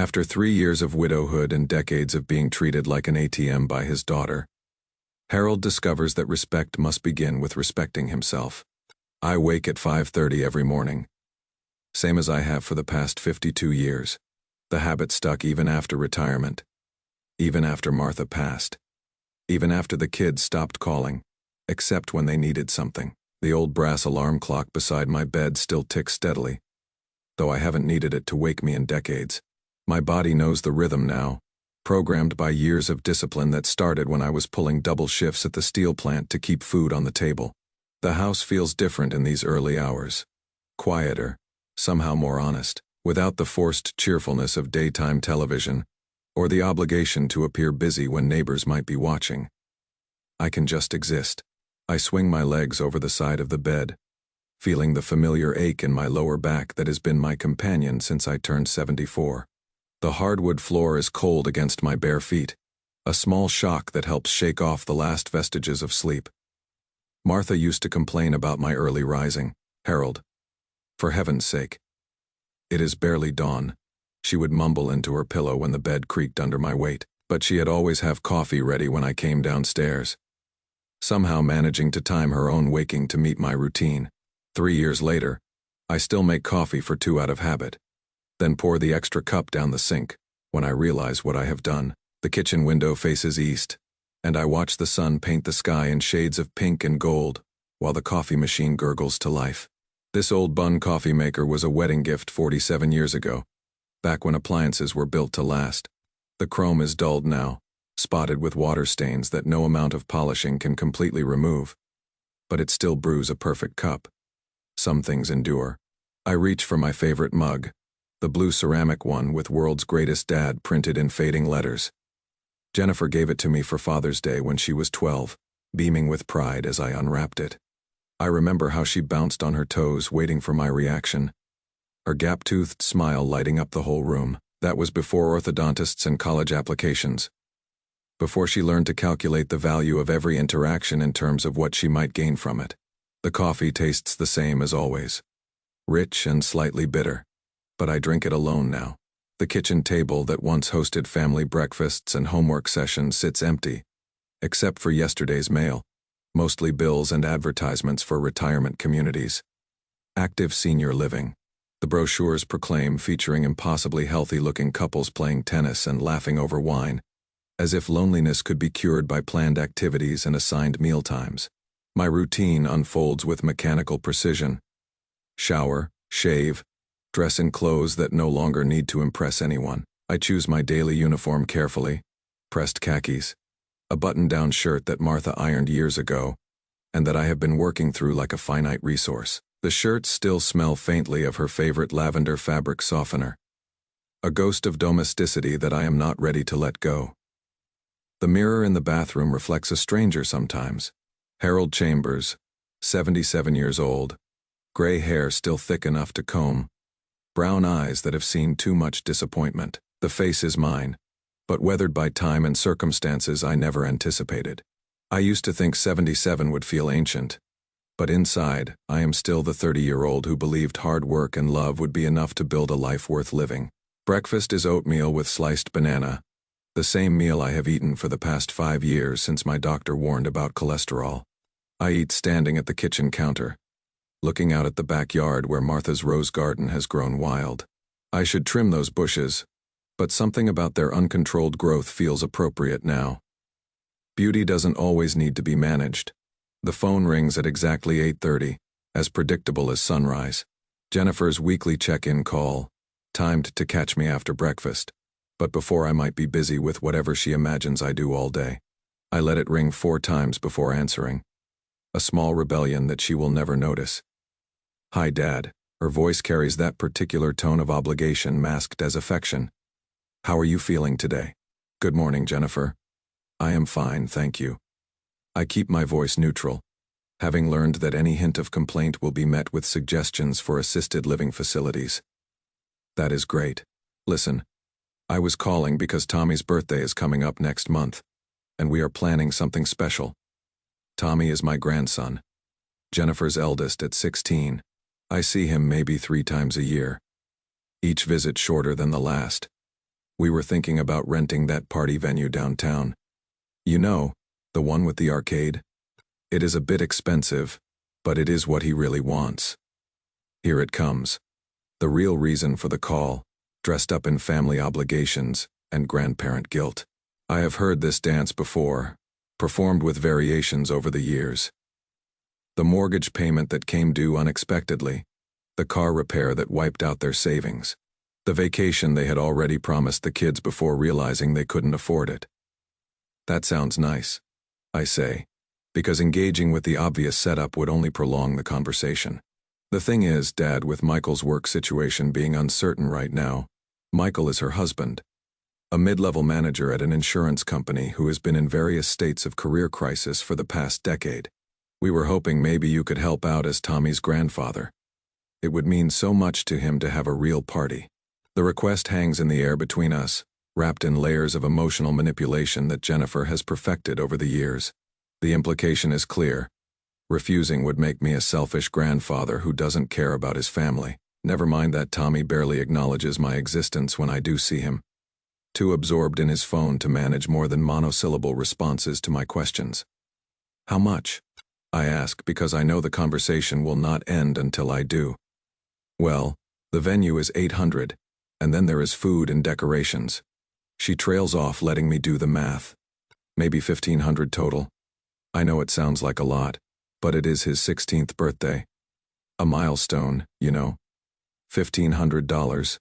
After 3 years of widowhood and decades of being treated like an ATM by his daughter, Harold discovers that respect must begin with respecting himself. I wake at 5:30 every morning, same as I have for the past 52 years. The habit stuck even after retirement, even after Martha passed, even after the kids stopped calling, except when they needed something. The old brass alarm clock beside my bed still ticks steadily, though I haven't needed it to wake me in decades. My body knows the rhythm now, programmed by years of discipline that started when I was pulling double shifts at the steel plant to keep food on the table. The house feels different in these early hours. Quieter, somehow more honest, without the forced cheerfulness of daytime television, or the obligation to appear busy when neighbors might be watching. I can just exist. I swing my legs over the side of the bed, feeling the familiar ache in my lower back that has been my companion since I turned 74. The hardwood floor is cold against my bare feet, a small shock that helps shake off the last vestiges of sleep. Martha used to complain about my early rising. "Harold, for heaven's sake. It is barely dawn," she would mumble into her pillow when the bed creaked under my weight. But she'd always have coffee ready when I came downstairs, somehow managing to time her own waking to meet my routine. 3 years later, I still make coffee for 2 out of habit, then pour the extra cup down the sink. When I realize what I have done, the kitchen window faces east, and I watch the sun paint the sky in shades of pink and gold, while the coffee machine gurgles to life. This old Bunn coffee maker was a wedding gift 47 years ago, back when appliances were built to last. The chrome is dulled now, spotted with water stains that no amount of polishing can completely remove, but it still brews a perfect cup. Some things endure. I reach for my favorite mug, the blue ceramic one with "World's Greatest Dad" printed in fading letters. Jennifer gave it to me for Father's Day when she was 12, beaming with pride as I unwrapped it. I remember how she bounced on her toes waiting for my reaction, her gap-toothed smile lighting up the whole room. That was before orthodontists and college applications, before she learned to calculate the value of every interaction in terms of what she might gain from it. The coffee tastes the same as always, rich and slightly bitter, but I drink it alone now. The kitchen table that once hosted family breakfasts and homework sessions sits empty, except for yesterday's mail, mostly bills and advertisements for retirement communities. Active senior living, the brochures proclaim, featuring impossibly healthy-looking couples playing tennis and laughing over wine, as if loneliness could be cured by planned activities and assigned mealtimes. My routine unfolds with mechanical precision. Shower, shave, dress in clothes that no longer need to impress anyone. I choose my daily uniform carefully: pressed khakis, a button-down shirt that Martha ironed years ago, and that I have been working through like a finite resource. The shirts still smell faintly of her favorite lavender fabric softener, a ghost of domesticity that I am not ready to let go. The mirror in the bathroom reflects a stranger sometimes. Harold Chambers, 77 years old, gray hair still thick enough to comb, brown eyes that have seen too much disappointment. The face is mine, but weathered by time and circumstances I never anticipated. I used to think 77 would feel ancient, but inside, I am still the 30-year-old who believed hard work and love would be enough to build a life worth living. Breakfast is oatmeal with sliced banana, the same meal I have eaten for the past 5 years since my doctor warned about cholesterol. I eat standing at the kitchen counter, looking out at the backyard where Martha's rose garden has grown wild. I should trim those bushes, but something about their uncontrolled growth feels appropriate now. Beauty doesn't always need to be managed. The phone rings at exactly 8:30, as predictable as sunrise. Jennifer's weekly check-in call, timed to catch me after breakfast, but before I might be busy with whatever she imagines I do all day. I let it ring 4 times before answering, a small rebellion that she will never notice. "Hi, Dad." Her voice carries that particular tone of obligation masked as affection. "How are you feeling today?" "Good morning, Jennifer. I am fine, thank you." I keep my voice neutral, having learned that any hint of complaint will be met with suggestions for assisted living facilities. "That is great. Listen, I was calling because Tommy's birthday is coming up next month, and we are planning something special. Tommy is my grandson, Jennifer's eldest at 16. I see him maybe 3 times a year, each visit shorter than the last. We were thinking about renting that party venue downtown. You know, the one with the arcade? It is a bit expensive, but it is what he really wants. Here it comes. The real reason for the call, dressed up in family obligations and grandparent guilt. I have heard this dance before, performed with variations over the years. The mortgage payment that came due unexpectedly, the car repair that wiped out their savings, the vacation they had already promised the kids before realizing they couldn't afford it. That sounds nice, I say, because engaging with the obvious setup would only prolong the conversation. The thing is, Dad, with Michael's work situation being uncertain right now, Michael is her husband, a mid-level manager at an insurance company who has been in various states of career crisis for the past decade. We were hoping maybe you could help out as Tommy's grandfather. It would mean so much to him to have a real party. The request hangs in the air between us, wrapped in layers of emotional manipulation that Jennifer has perfected over the years. The implication is clear. Refusing would make me a selfish grandfather who doesn't care about his family. Never mind that Tommy barely acknowledges my existence when I do see him. Too absorbed in his phone to manage more than monosyllable responses to my questions. How much? I ask because I know the conversation will not end until I do. Well, the venue is $800, and then there is food and decorations. She trails off, letting me do the math. Maybe $1,500 total. I know it sounds like a lot, but it is his 16th birthday. A milestone, you know. $1,500.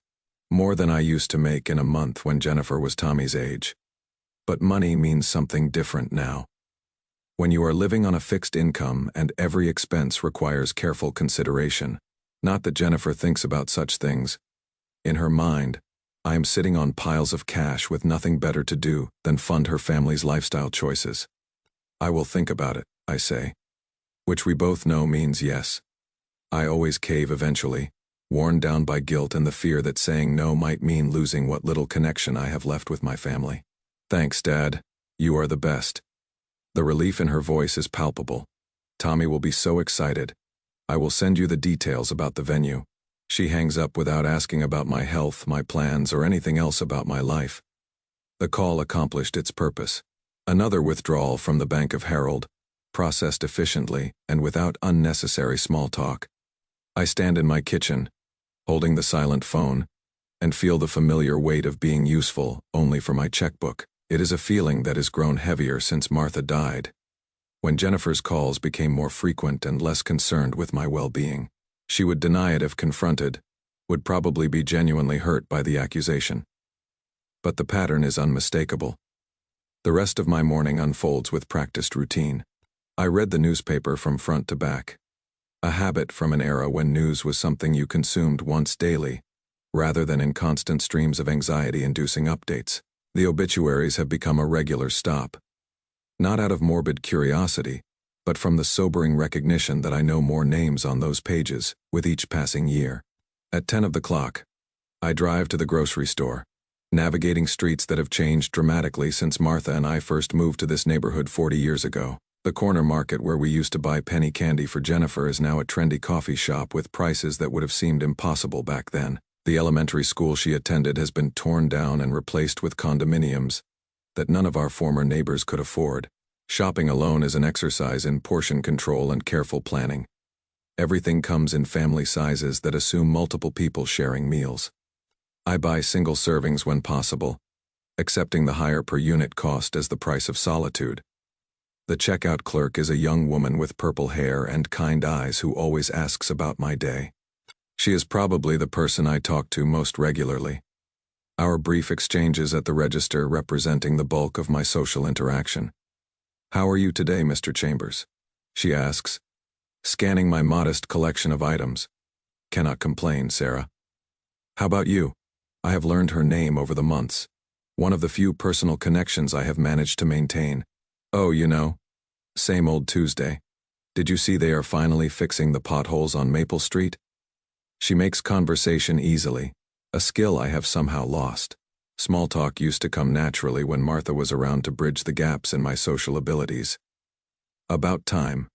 More than I used to make in a month when Jennifer was Tommy's age. But money means something different now. When you are living on a fixed income and every expense requires careful consideration, not that Jennifer thinks about such things. In her mind, I am sitting on piles of cash with nothing better to do than fund her family's lifestyle choices. I will think about it, I say. Which we both know means yes. I always cave eventually, worn down by guilt and the fear that saying no might mean losing what little connection I have left with my family. Thanks, Dad. You are the best. The relief in her voice is palpable. Tommy will be so excited. I will send you the details about the venue. She hangs up without asking about my health, my plans, or anything else about my life. The call accomplished its purpose. Another withdrawal from the Bank of Herald, processed efficiently and without unnecessary small talk. I stand in my kitchen, holding the silent phone, and feel the familiar weight of being useful only for my checkbook. It is a feeling that has grown heavier since Martha died. When Jennifer's calls became more frequent and less concerned with my well-being, she would deny it if confronted, would probably be genuinely hurt by the accusation. But the pattern is unmistakable. The rest of my morning unfolds with practiced routine. I read the newspaper from front to back. A habit from an era when news was something you consumed once daily, rather than in constant streams of anxiety-inducing updates. The obituaries have become a regular stop. Not out of morbid curiosity, but from the sobering recognition that I know more names on those pages with each passing year. At 10 of the clock, I drive to the grocery store, navigating streets that have changed dramatically since Martha and I first moved to this neighborhood 40 years ago. The corner market where we used to buy penny candy for Jennifer is now a trendy coffee shop with prices that would have seemed impossible back then. The elementary school she attended has been torn down and replaced with condominiums that none of our former neighbors could afford. Shopping alone is an exercise in portion control and careful planning. Everything comes in family sizes that assume multiple people sharing meals. I buy single servings when possible, accepting the higher per unit cost as the price of solitude. The checkout clerk is a young woman with purple hair and kind eyes who always asks about my day. She is probably the person I talk to most regularly. Our brief exchanges at the register representing the bulk of my social interaction. "How are you today, Mr. Chambers?" she asks, scanning my modest collection of items. "Cannot complain, Sarah." "How about you?" I have learned her name over the months, one of the few personal connections I have managed to maintain. "Oh, you know, same old Tuesday. Did you see they are finally fixing the potholes on Maple Street?" She makes conversation easily, a skill I have somehow lost. Small talk used to come naturally when Martha was around to bridge the gaps in my social abilities. "About time."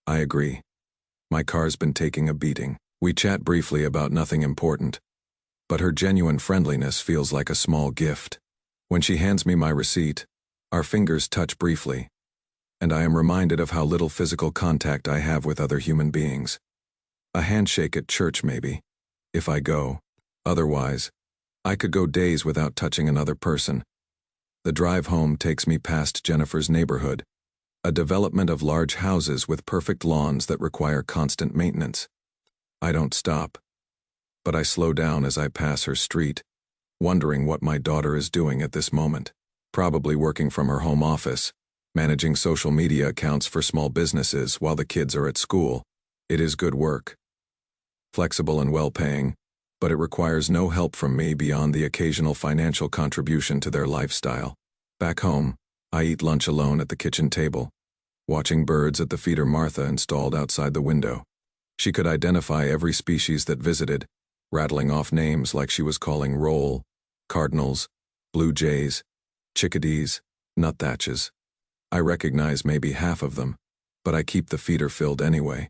I agree. My car's been taking a beating. We chat briefly about nothing important. but her genuine friendliness feels like a small gift. When she hands me my receipt, our fingers touch briefly, and I am reminded of how little physical contact I have with other human beings. A handshake at church maybe, if I go. Otherwise, I could go days without touching another person. The drive home takes me past Jennifer's neighborhood, a development of large houses with perfect lawns that require constant maintenance. I don't stop, but I slow down as I pass her street, wondering what my daughter is doing at this moment. Probably working from her home office, managing social media accounts for small businesses while the kids are at school. It is good work. Flexible and well-paying, but it requires no help from me beyond the occasional financial contribution to their lifestyle. Back home, I eat lunch alone at the kitchen table, watching birds at the feeder Martha installed outside the window. She could identify every species that visited, rattling off names like she was calling roll, cardinals, blue jays, chickadees, nuthatches. I recognize maybe half of them, but I keep the feeder filled anyway.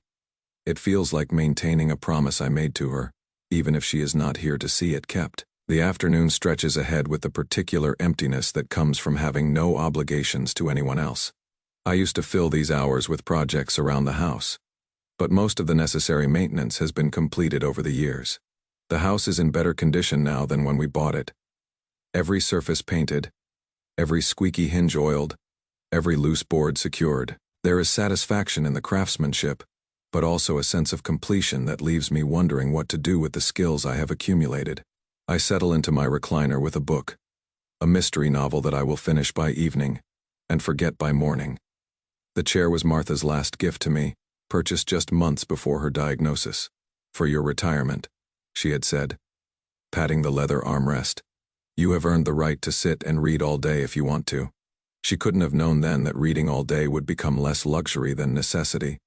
It feels like maintaining a promise I made to her, even if she is not here to see it kept. The afternoon stretches ahead with the particular emptiness that comes from having no obligations to anyone else. I used to fill these hours with projects around the house, but most of the necessary maintenance has been completed over the years. The house is in better condition now than when we bought it. Every surface painted, every squeaky hinge oiled, every loose board secured. There is satisfaction in the craftsmanship, but also a sense of completion that leaves me wondering what to do with the skills I have accumulated. I settle into my recliner with a book, a mystery novel that I will finish by evening and forget by morning. The chair was Martha's last gift to me, purchased just months before her diagnosis. "For your retirement," she had said, patting the leather armrest. "You have earned the right to sit and read all day if you want to." She couldn't have known then that reading all day would become less luxury than necessity.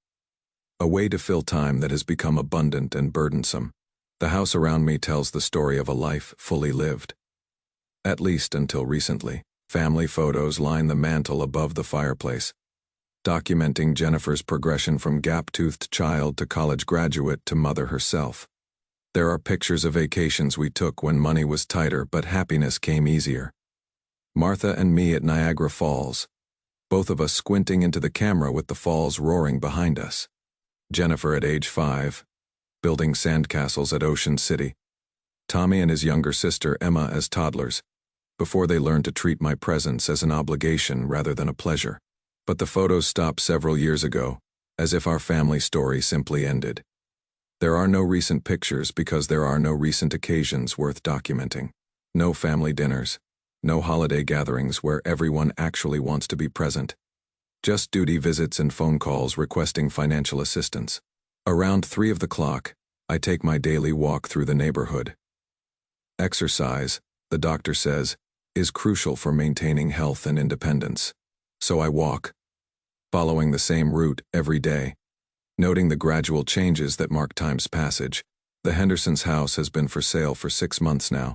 A way to fill time that has become abundant and burdensome. The house around me tells the story of a life fully lived. At least until recently. Family photos line the mantel above the fireplace, documenting Jennifer's progression from gap-toothed child to college graduate to mother herself. There are pictures of vacations we took when money was tighter but happiness came easier. Martha and me at Niagara Falls, both of us squinting into the camera with the falls roaring behind us. Jennifer at age 5, building sandcastles at Ocean City. Tommy and his younger sister Emma as toddlers, before they learned to treat my presence as an obligation rather than a pleasure. But the photos stopped several years ago, as if our family story simply ended. There are no recent pictures because there are no recent occasions worth documenting. No family dinners, no holiday gatherings where everyone actually wants to be present. Just duty visits and phone calls requesting financial assistance. Around 3 of the clock, I take my daily walk through the neighborhood. Exercise, the doctor says, is crucial for maintaining health and independence. So I walk, following the same route every day, noting the gradual changes that mark time's passage. The Hendersons' house has been for sale for 6 months now.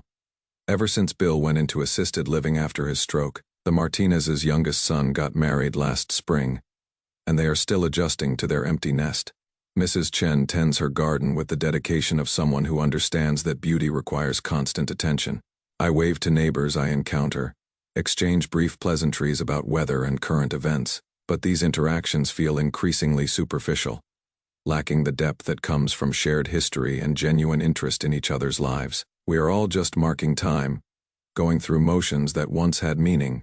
Ever since Bill went into assisted living after his stroke, the Martinez's youngest son got married last spring, and they are still adjusting to their empty nest. Mrs. Chen tends her garden with the dedication of someone who understands that beauty requires constant attention. I wave to neighbors I encounter, exchange brief pleasantries about weather and current events, but these interactions feel increasingly superficial, lacking the depth that comes from shared history and genuine interest in each other's lives. We are all just marking time, going through motions that once had meaning,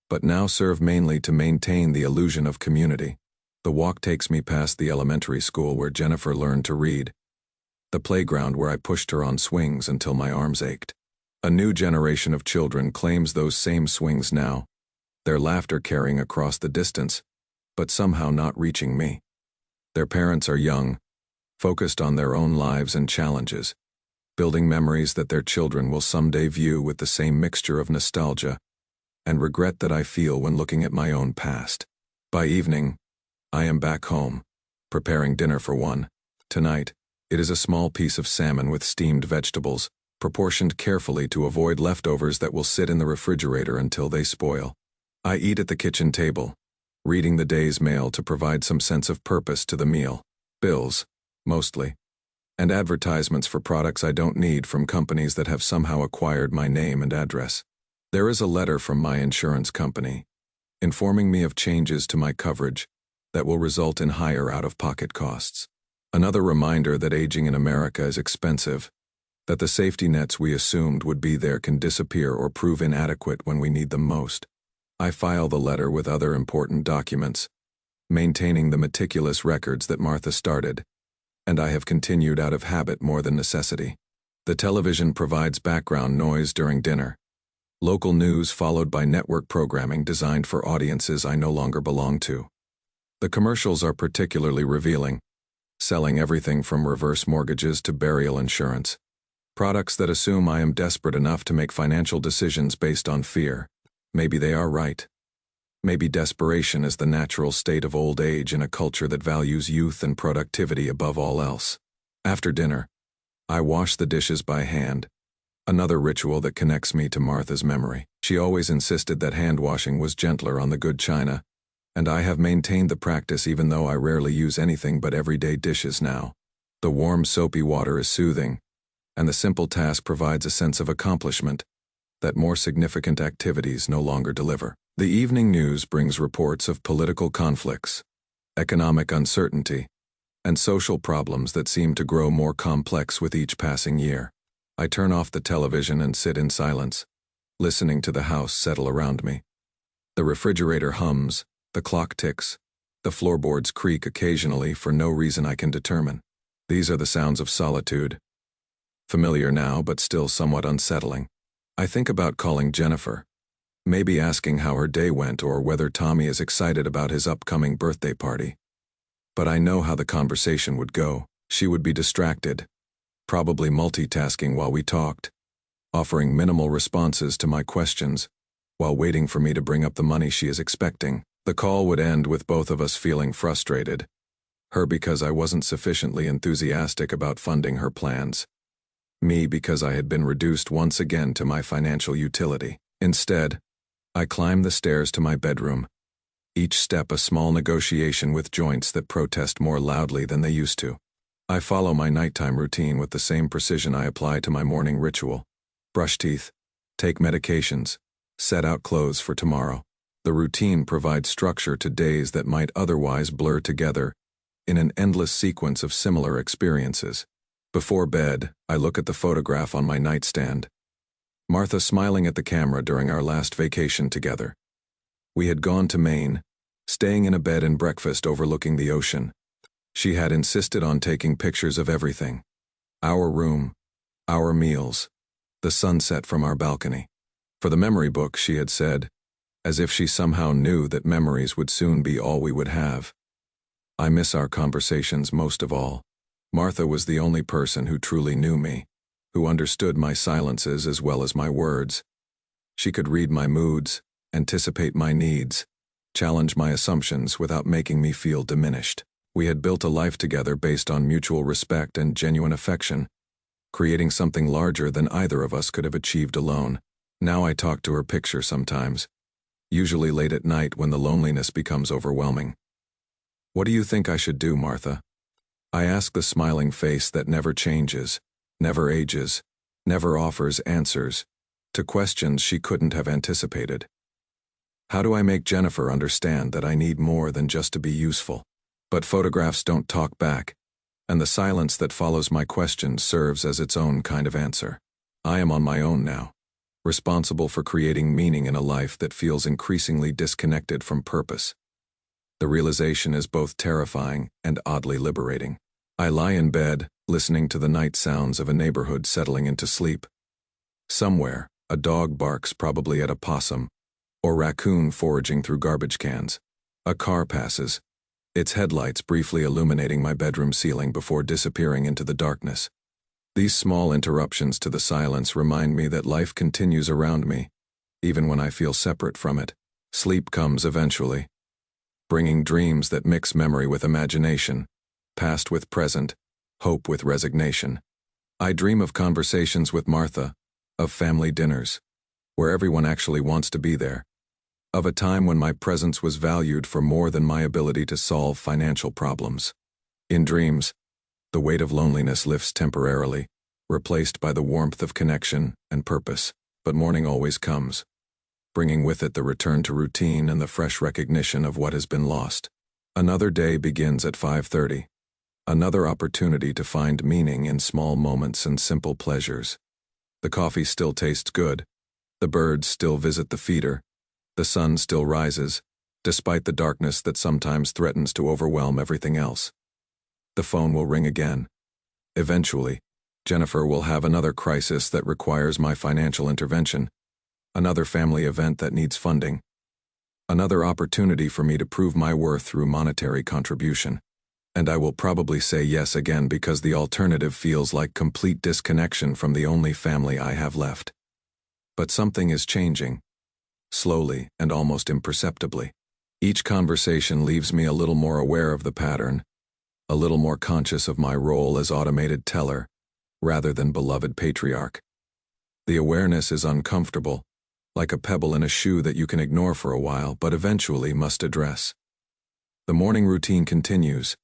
but now serve mainly to maintain the illusion of community. The walk takes me past the elementary school where Jennifer learned to read, the playground where I pushed her on swings until my arms ached. A new generation of children claims those same swings now, their laughter carrying across the distance, but somehow not reaching me. Their parents are young, focused on their own lives and challenges, building memories that their children will someday view with the same mixture of nostalgia and regret that I feel when looking at my own past. By evening, I am back home, preparing dinner for one. Tonight, it is a small piece of salmon with steamed vegetables, proportioned carefully to avoid leftovers that will sit in the refrigerator until they spoil. I eat at the kitchen table, reading the day's mail to provide some sense of purpose to the meal. Bills, mostly. and advertisements for products I don't need from companies that have somehow acquired my name and address. There is a letter from my insurance company, informing me of changes to my coverage that will result in higher out-of-pocket costs. Another reminder that aging in America is expensive, that the safety nets we assumed would be there can disappear or prove inadequate when we need them most. I file the letter with other important documents, maintaining the meticulous records that Martha started, and I have continued out of habit more than necessity. The television provides background noise during dinner. Local news followed by network programming designed for audiences I no longer belong to. The commercials are particularly revealing, selling everything from reverse mortgages to burial insurance. Products that assume I am desperate enough to make financial decisions based on fear. Maybe they are right. Maybe desperation is the natural state of old age in a culture that values youth and productivity above all else. After dinner, I wash the dishes by hand, another ritual that connects me to Martha's memory. She always insisted that hand washing was gentler on the good china, and I have maintained the practice even though I rarely use anything but everyday dishes now. The warm soapy water is soothing, and the simple task provides a sense of accomplishment that more significant activities no longer deliver. The evening news brings reports of political conflicts, economic uncertainty, and social problems that seem to grow more complex with each passing year. I turn off the television and sit in silence, listening to the house settle around me. The refrigerator hums, the clock ticks, the floorboards creak occasionally for no reason I can determine. These are the sounds of solitude. Familiar now, but still somewhat unsettling. I think about calling Jennifer, maybe asking how her day went or whether Tommy is excited about his upcoming birthday party. But I know how the conversation would go. She would be distracted, probably multitasking while we talked, offering minimal responses to my questions while waiting for me to bring up the money she is expecting. The call would end with both of us feeling frustrated, her because I wasn't sufficiently enthusiastic about funding her plans, me because I had been reduced once again to my financial utility. Instead, I climbed the stairs to my bedroom, each step a small negotiation with joints that protest more loudly than they used to. I follow my nighttime routine with the same precision I apply to my morning ritual. Brush teeth, take medications, set out clothes for tomorrow. The routine provides structure to days that might otherwise blur together in an endless sequence of similar experiences. Before bed, I look at the photograph on my nightstand. Martha smiling at the camera during our last vacation together. We had gone to Maine, staying in a bed and breakfast overlooking the ocean. She had insisted on taking pictures of everything. Our room, our meals, the sunset from our balcony. For the memory book, she had said, as if she somehow knew that memories would soon be all we would have. I miss our conversations most of all. Martha was the only person who truly knew me, who understood my silences as well as my words. She could read my moods, anticipate my needs, challenge my assumptions without making me feel diminished. We had built a life together based on mutual respect and genuine affection, creating something larger than either of us could have achieved alone. Now I talk to her picture sometimes, usually late at night when the loneliness becomes overwhelming. What do you think I should do, Martha? I ask the smiling face that never changes, never ages, never offers answers to questions she couldn't have anticipated. How do I make Jennifer understand that I need more than just to be useful? But photographs don't talk back, and the silence that follows my question serves as its own kind of answer. I am on my own now, responsible for creating meaning in a life that feels increasingly disconnected from purpose. The realization is both terrifying and oddly liberating. I lie in bed, listening to the night sounds of a neighborhood settling into sleep. Somewhere, a dog barks, probably at a possum, or raccoon foraging through garbage cans. A car passes, its headlights briefly illuminating my bedroom ceiling before disappearing into the darkness. These small interruptions to the silence remind me that life continues around me, even when I feel separate from it. Sleep comes eventually, bringing dreams that mix memory with imagination, past with present, hope with resignation. I dream of conversations with Martha, of family dinners, where everyone actually wants to be there, of a time when my presence was valued for more than my ability to solve financial problems. In dreams, The weight of loneliness lifts temporarily, replaced by the warmth of connection and purpose. But morning always comes, bringing with it the return to routine and the fresh recognition of what has been lost. Another day begins at 5:30. Another opportunity to find meaning in small moments and simple pleasures. The coffee still tastes good. The birds still visit the feeder. The sun still rises, despite the darkness that sometimes threatens to overwhelm everything else. The phone will ring again. Eventually, Jennifer will have another crisis that requires my financial intervention, another family event that needs funding, another opportunity for me to prove my worth through monetary contribution. And I will probably say yes again because the alternative feels like complete disconnection from the only family I have left. But something is changing, slowly and almost imperceptibly. Each conversation leaves me a little more aware of the pattern, a little more conscious of my role as automated teller, rather than beloved patriarch. The awareness is uncomfortable, like a pebble in a shoe that you can ignore for a while but eventually must address. The morning routine continues,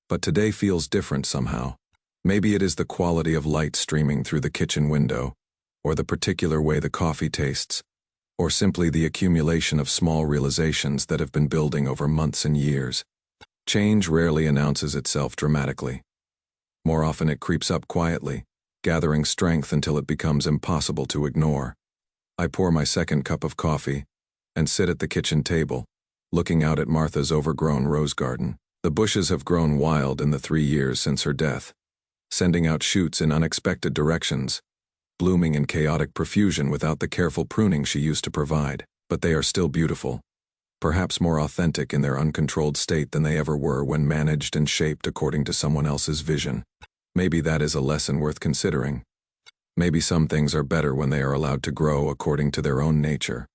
but today feels different somehow. Maybe it is the quality of light streaming through the kitchen window, or the particular way the coffee tastes, or simply the accumulation of small realizations that have been building over months and years. Change rarely announces itself dramatically. More often it creeps up quietly, gathering strength until it becomes impossible to ignore. I pour my second cup of coffee and sit at the kitchen table, looking out at Martha's overgrown rose garden. The bushes have grown wild in the 3 years since her death, sending out shoots in unexpected directions, blooming in chaotic profusion without the careful pruning she used to provide. But they are still beautiful, perhaps more authentic in their uncontrolled state than they ever were when managed and shaped according to someone else's vision. Maybe that is a lesson worth considering. Maybe some things are better when they are allowed to grow according to their own nature,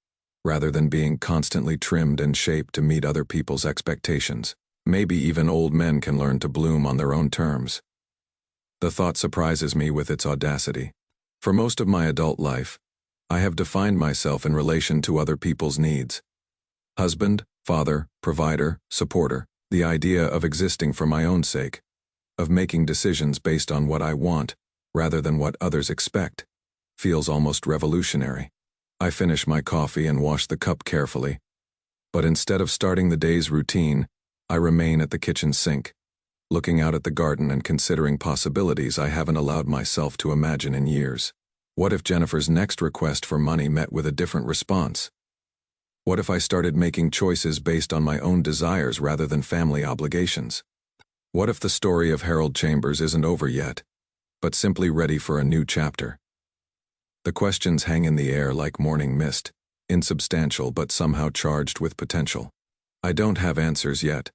rather than being constantly trimmed and shaped to meet other people's expectations. Maybe even old men can learn to bloom on their own terms. The thought surprises me with its audacity. For most of my adult life, I have defined myself in relation to other people's needs. Husband, father, provider, supporter. The idea of existing for my own sake, of making decisions based on what I want, rather than what others expect, feels almost revolutionary. I finish my coffee and wash the cup carefully. But instead of starting the day's routine, I remain at the kitchen sink, looking out at the garden and considering possibilities I haven't allowed myself to imagine in years. What if Jennifer's next request for money met with a different response? What if I started making choices based on my own desires rather than family obligations? What if the story of Harold Chambers isn't over yet, but simply ready for a new chapter? The questions hang in the air like morning mist, insubstantial but somehow charged with potential. I don't have answers yet,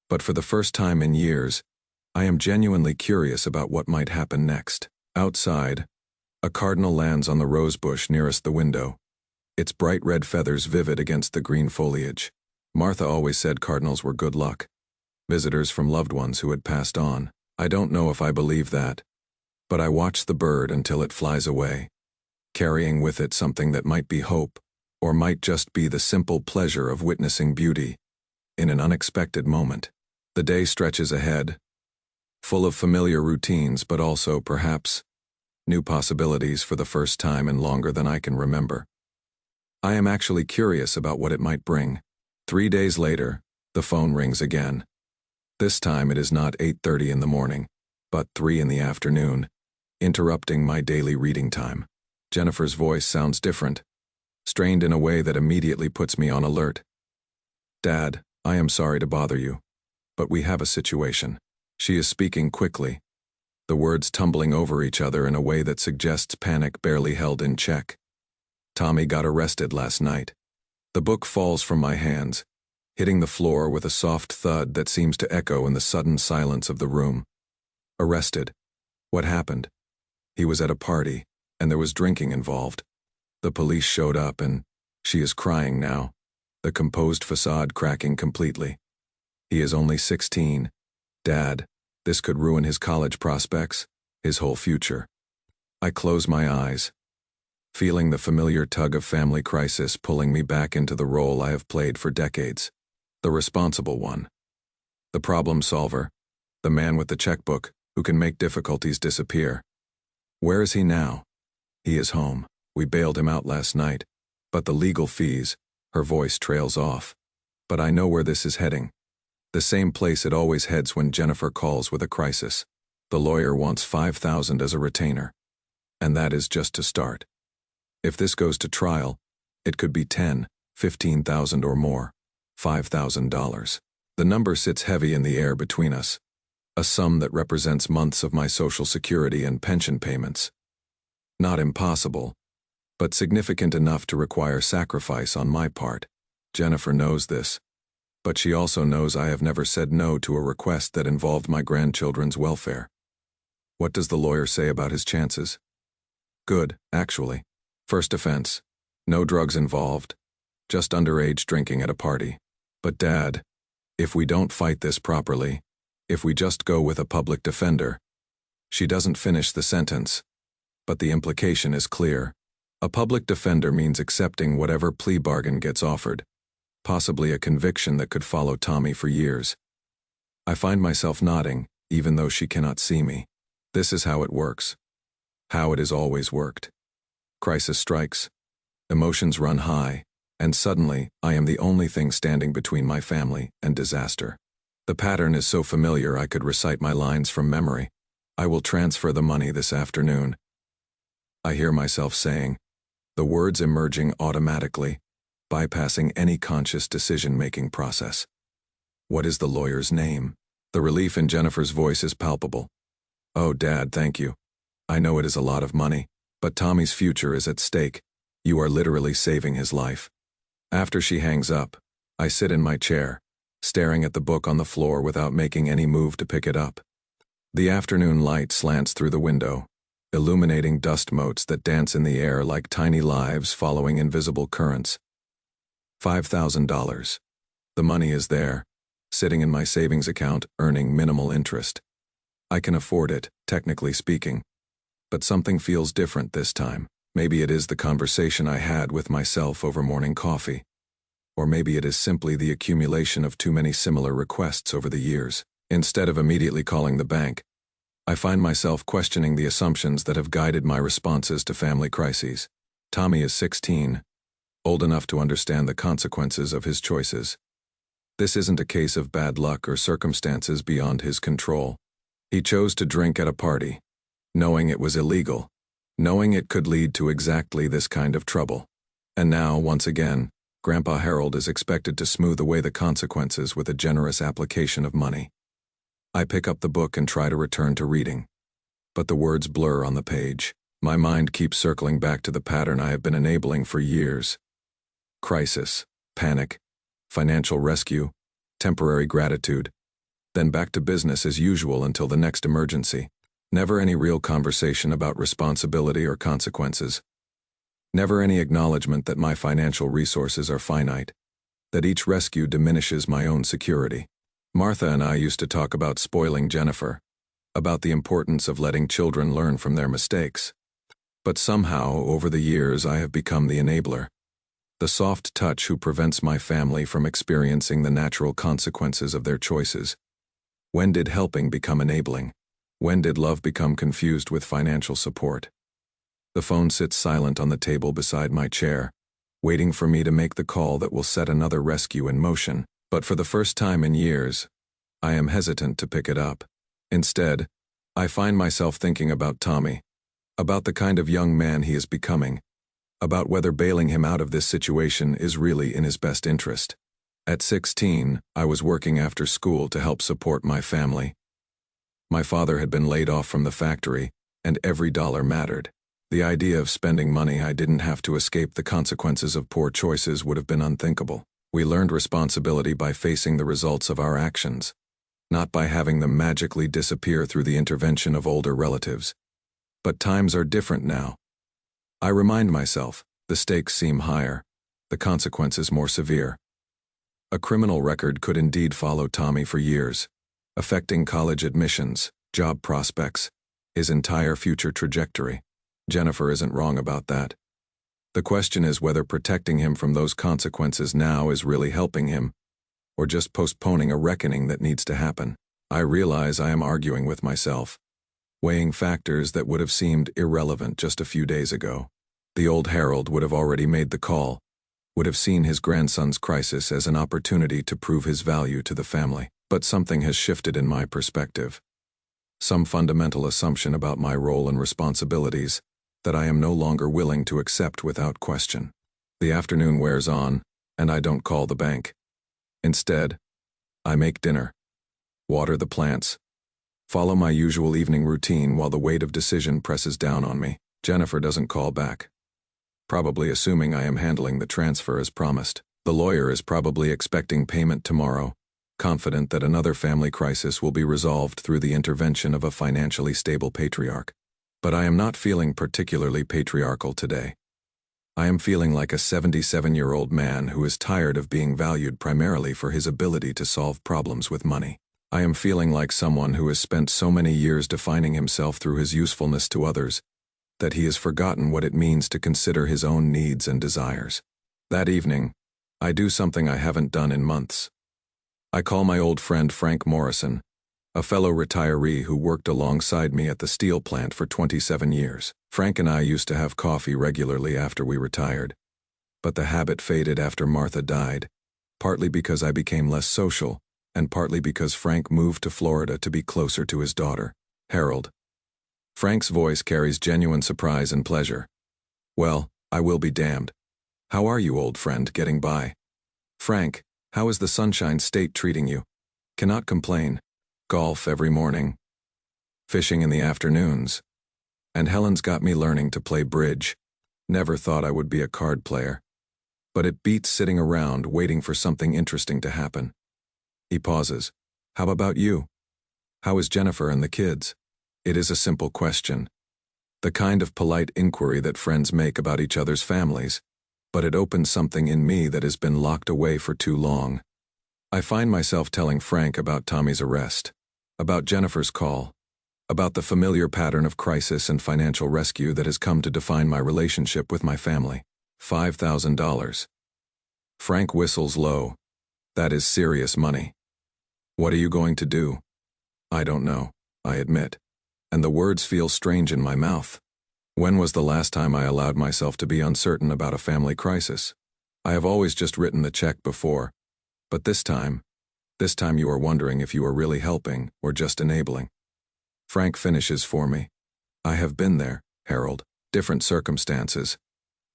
but for the first time in years, I am genuinely curious about what might happen next. Outside, a cardinal lands on the rosebush nearest the window, its bright red feathers vivid against the green foliage. Martha always said cardinals were good luck, visitors from loved ones who had passed on. I don't know if I believe that, but I watch the bird until it flies away, carrying with it something that might be hope, or might just be the simple pleasure of witnessing beauty in an unexpected moment. The day stretches ahead, full of familiar routines but also, perhaps, new possibilities for the first time in longer than I can remember. I am actually curious about what it might bring. 3 days later, the phone rings again. This time it is not 8:30 in the morning, but 3 in the afternoon, interrupting my daily reading time. Jennifer's voice sounds different, strained in a way that immediately puts me on alert. "Dad, I am sorry to bother you, but we have a situation." She is speaking quickly, the words tumbling over each other in a way that suggests panic barely held in check. "Tommy got arrested last night." The book falls from my hands, hitting the floor with a soft thud that seems to echo in the sudden silence of the room. Arrested? What happened? He was at a party, and there was drinking involved. The police showed up and she is crying now, the composed facade cracking completely. He is only 16. Dad, this could ruin his college prospects, his whole future. I close my eyes, feeling the familiar tug of family crisis pulling me back into the role I have played for decades. The responsible one. The problem solver. The man with the checkbook. who can make difficulties disappear. Where is he now? He is home. We bailed him out last night. But the legal fees, her voice trails off. But I know where this is heading. The same place it always heads when Jennifer calls with a crisis. The lawyer wants $5,000 as a retainer. And that is just to start. If this goes to trial, it could be $10,000, $15,000 or more. $5,000. The number sits heavy in the air between us. A sum that represents months of my Social Security and pension payments. Not impossible, but significant enough to require sacrifice on my part. Jennifer knows this, but she also knows I have never said no to a request that involved my grandchildren's welfare. What does the lawyer say about his chances? Good, actually. First offense. No drugs involved. Just underage drinking at a party. But Dad, if we don't fight this properly, if we just go with a public defender. She doesn't finish the sentence. But the implication is clear. A public defender means accepting whatever plea bargain gets offered. Possibly a conviction that could follow Tommy for years. I find myself nodding, even though she cannot see me. This is how it works. How it has always worked. Crisis strikes. Emotions run high, and suddenly, I am the only thing standing between my family and disaster. The pattern is so familiar I could recite my lines from memory. I will transfer the money this afternoon. I hear myself saying, the words emerging automatically, bypassing any conscious decision-making process. What is the lawyer's name? The relief in Jennifer's voice is palpable. Oh, Dad, thank you. I know it is a lot of money, but Tommy's future is at stake. You are literally saving his life. After she hangs up, I sit in my chair, staring at the book on the floor without making any move to pick it up. The afternoon light slants through the window, illuminating dust motes that dance in the air like tiny lives following invisible currents. $5,000. The money is there, sitting in my savings account, earning minimal interest. I can afford it, technically speaking. But something feels different this time. Maybe it is the conversation I had with myself over morning coffee. Or maybe it is simply the accumulation of too many similar requests over the years. Instead of immediately calling the bank, I find myself questioning the assumptions that have guided my responses to family crises. Tommy is 16, old enough to understand the consequences of his choices. This isn't a case of bad luck or circumstances beyond his control. He chose to drink at a party, knowing it was illegal, knowing it could lead to exactly this kind of trouble. And now, once again, Grandpa Harold is expected to smooth away the consequences with a generous application of money. I pick up the book and try to return to reading. But the words blur on the page. My mind keeps circling back to the pattern I have been enabling for years. Crisis, panic, financial rescue, temporary gratitude, then back to business as usual until the next emergency. Never any real conversation about responsibility or consequences. Never any acknowledgement that my financial resources are finite, that each rescue diminishes my own security. Martha and I used to talk about spoiling Jennifer, about the importance of letting children learn from their mistakes. But somehow, over the years, I have become the enabler. The soft touch who prevents my family from experiencing the natural consequences of their choices. When did helping become enabling? When did love become confused with financial support? The phone sits silent on the table beside my chair, waiting for me to make the call that will set another rescue in motion. But for the first time in years, I am hesitant to pick it up. Instead, I find myself thinking about Tommy, about the kind of young man he is becoming, about whether bailing him out of this situation is really in his best interest. At 16, I was working after school to help support my family. My father had been laid off from the factory, and every dollar mattered. The idea of spending money I didn't have to escape the consequences of poor choices would have been unthinkable. We learned responsibility by facing the results of our actions, not by having them magically disappear through the intervention of older relatives. But times are different now. I remind myself, the stakes seem higher, the consequences more severe. A criminal record could indeed follow Tommy for years, affecting college admissions, job prospects, his entire future trajectory. Jennifer isn't wrong about that. The question is whether protecting him from those consequences now is really helping him, or just postponing a reckoning that needs to happen. I realize I am arguing with myself. weighing factors that would have seemed irrelevant just a few days ago. The old Harold would have already made the call, would have seen his grandson's crisis as an opportunity to prove his value to the family. But something has shifted in my perspective. Some fundamental assumption about my role and responsibilities that I am no longer willing to accept without question. The afternoon wears on, and I don't call the bank. Instead, I make dinner, water the plants, follow my usual evening routine while the weight of decision presses down on me. Jennifer doesn't call back, probably assuming I am handling the transfer as promised. The lawyer is probably expecting payment tomorrow, confident that another family crisis will be resolved through the intervention of a financially stable patriarch. But I am not feeling particularly patriarchal today. I am feeling like a 77-year-old man who is tired of being valued primarily for his ability to solve problems with money. I am feeling like someone who has spent so many years defining himself through his usefulness to others that he has forgotten what it means to consider his own needs and desires. That evening, I do something I haven't done in months. I call my old friend Frank Morrison, a fellow retiree who worked alongside me at the steel plant for 27 years. Frank and I used to have coffee regularly after we retired, but the habit faded after Martha died, partly because I became less social, and partly because Frank moved to Florida to be closer to his daughter, Harold. Frank's voice carries genuine surprise and pleasure. "Well, I will be damned. How are you, old friend, getting by? Frank, how is the Sunshine State treating you? Cannot complain. Golf every morning. Fishing in the afternoons. And Helen's got me learning to play bridge. Never thought I would be a card player. But it beats sitting around waiting for something interesting to happen." He pauses. "How about you? How is Jennifer and the kids?" It is a simple question. The kind of polite inquiry that friends make about each other's families, but it opens something in me that has been locked away for too long. I find myself telling Frank about Tommy's arrest, about Jennifer's call, about the familiar pattern of crisis and financial rescue that has come to define my relationship with my family. $5,000. Frank whistles low. That is serious money. "What are you going to do?" "I don't know," I admit, and the words feel strange in my mouth. When was the last time I allowed myself to be uncertain about a family crisis? I have always just written the check before, but this time you are wondering if you are really helping or just enabling. Frank finishes for me. "I have been there, Harold. Different circumstances,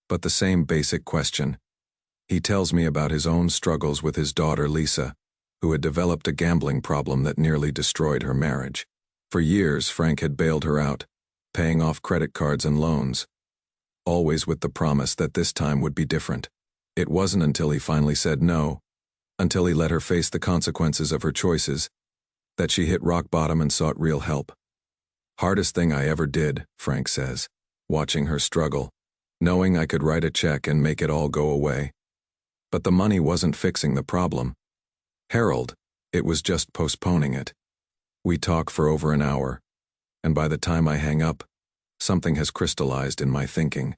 but the same basic question." He tells me about his own struggles with his daughter Lisa, who had developed a gambling problem that nearly destroyed her marriage. For years, Frank had bailed her out, paying off credit cards and loans, always with the promise that this time would be different. It wasn't until he finally said no, until he let her face the consequences of her choices, that she hit rock bottom and sought real help. "Hardest thing I ever did," Frank says, watching her struggle, knowing I could write a check and make it all go away. But the money wasn't fixing the problem, Harold, it was just postponing it. We talk for over an hour, and by the time I hang up, something has crystallized in my thinking.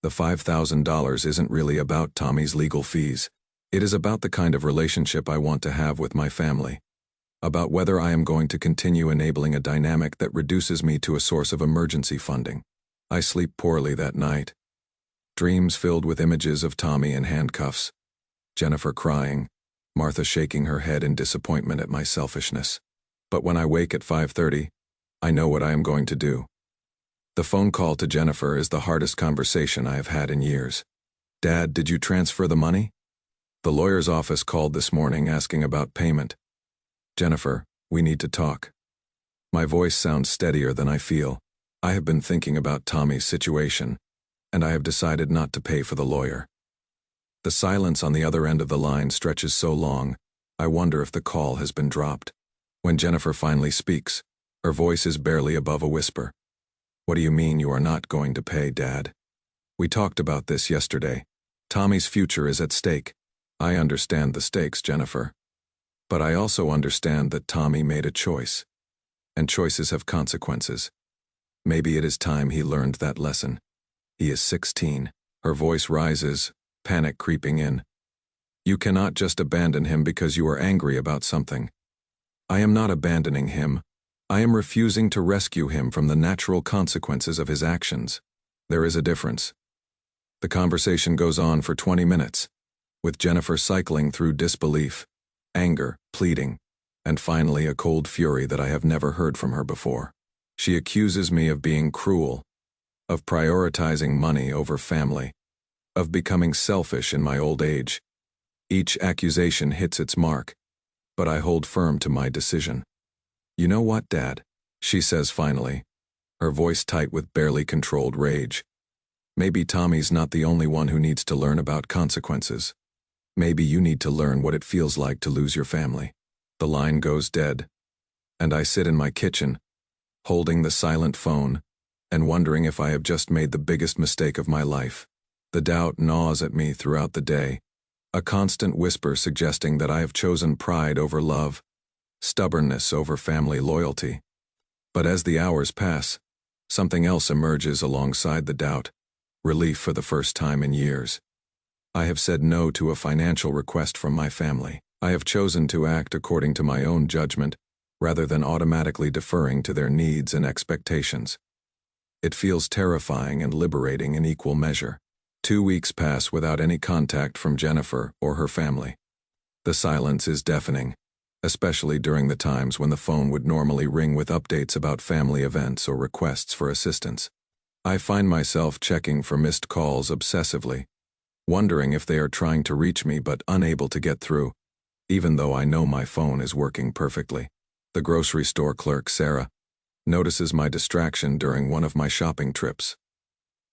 The $5,000 isn't really about Tommy's legal fees. It is about the kind of relationship I want to have with my family. About whether I am going to continue enabling a dynamic that reduces me to a source of emergency funding. I sleep poorly that night. Dreams filled with images of Tommy in handcuffs, Jennifer crying, Martha shaking her head in disappointment at my selfishness. But when I wake at 5:30, I know what I am going to do. The phone call to Jennifer is the hardest conversation I have had in years. "Dad, did you transfer the money?" The lawyer's office called this morning asking about payment. "Jennifer, we need to talk." My voice sounds steadier than I feel. I have been thinking about Tommy's situation, and I have decided not to pay for the lawyer. The silence on the other end of the line stretches so long, I wonder if the call has been dropped. When Jennifer finally speaks, her voice is barely above a whisper. "What do you mean you are not going to pay, Dad? We talked about this yesterday. Tommy's future is at stake." "I understand the stakes, Jennifer. But I also understand that Tommy made a choice, and choices have consequences. Maybe it is time he learned that lesson. He is 16. Her voice rises, panic creeping in. "You cannot just abandon him because you are angry about something." "I am not abandoning him. I am refusing to rescue him from the natural consequences of his actions. There is a difference. The conversation goes on for 20 minutes, with Jennifer cycling through disbelief, anger, pleading, and finally a cold fury that I have never heard from her before. She accuses me of being cruel, of prioritizing money over family, of becoming selfish in my old age. Each accusation hits its mark, but I hold firm to my decision. "You know what, Dad?" she says finally, her voice tight with barely controlled rage. "Maybe Tommy's not the only one who needs to learn about consequences. Maybe you need to learn what it feels like to lose your family." The line goes dead, and I sit in my kitchen, holding the silent phone, and wondering if I have just made the biggest mistake of my life. The doubt gnaws at me throughout the day, a constant whisper suggesting that I have chosen pride over love, stubbornness over family loyalty. But as the hours pass, something else emerges alongside the doubt, relief for the first time in years. I have said no to a financial request from my family. I have chosen to act according to my own judgment, rather than automatically deferring to their needs and expectations. It feels terrifying and liberating in equal measure. 2 weeks pass without any contact from Jennifer or her family. The silence is deafening, especially during the times when the phone would normally ring with updates about family events or requests for assistance. I find myself checking for missed calls obsessively, wondering if they are trying to reach me but unable to get through, even though I know my phone is working perfectly. The grocery store clerk, Sarah, notices my distraction during one of my shopping trips.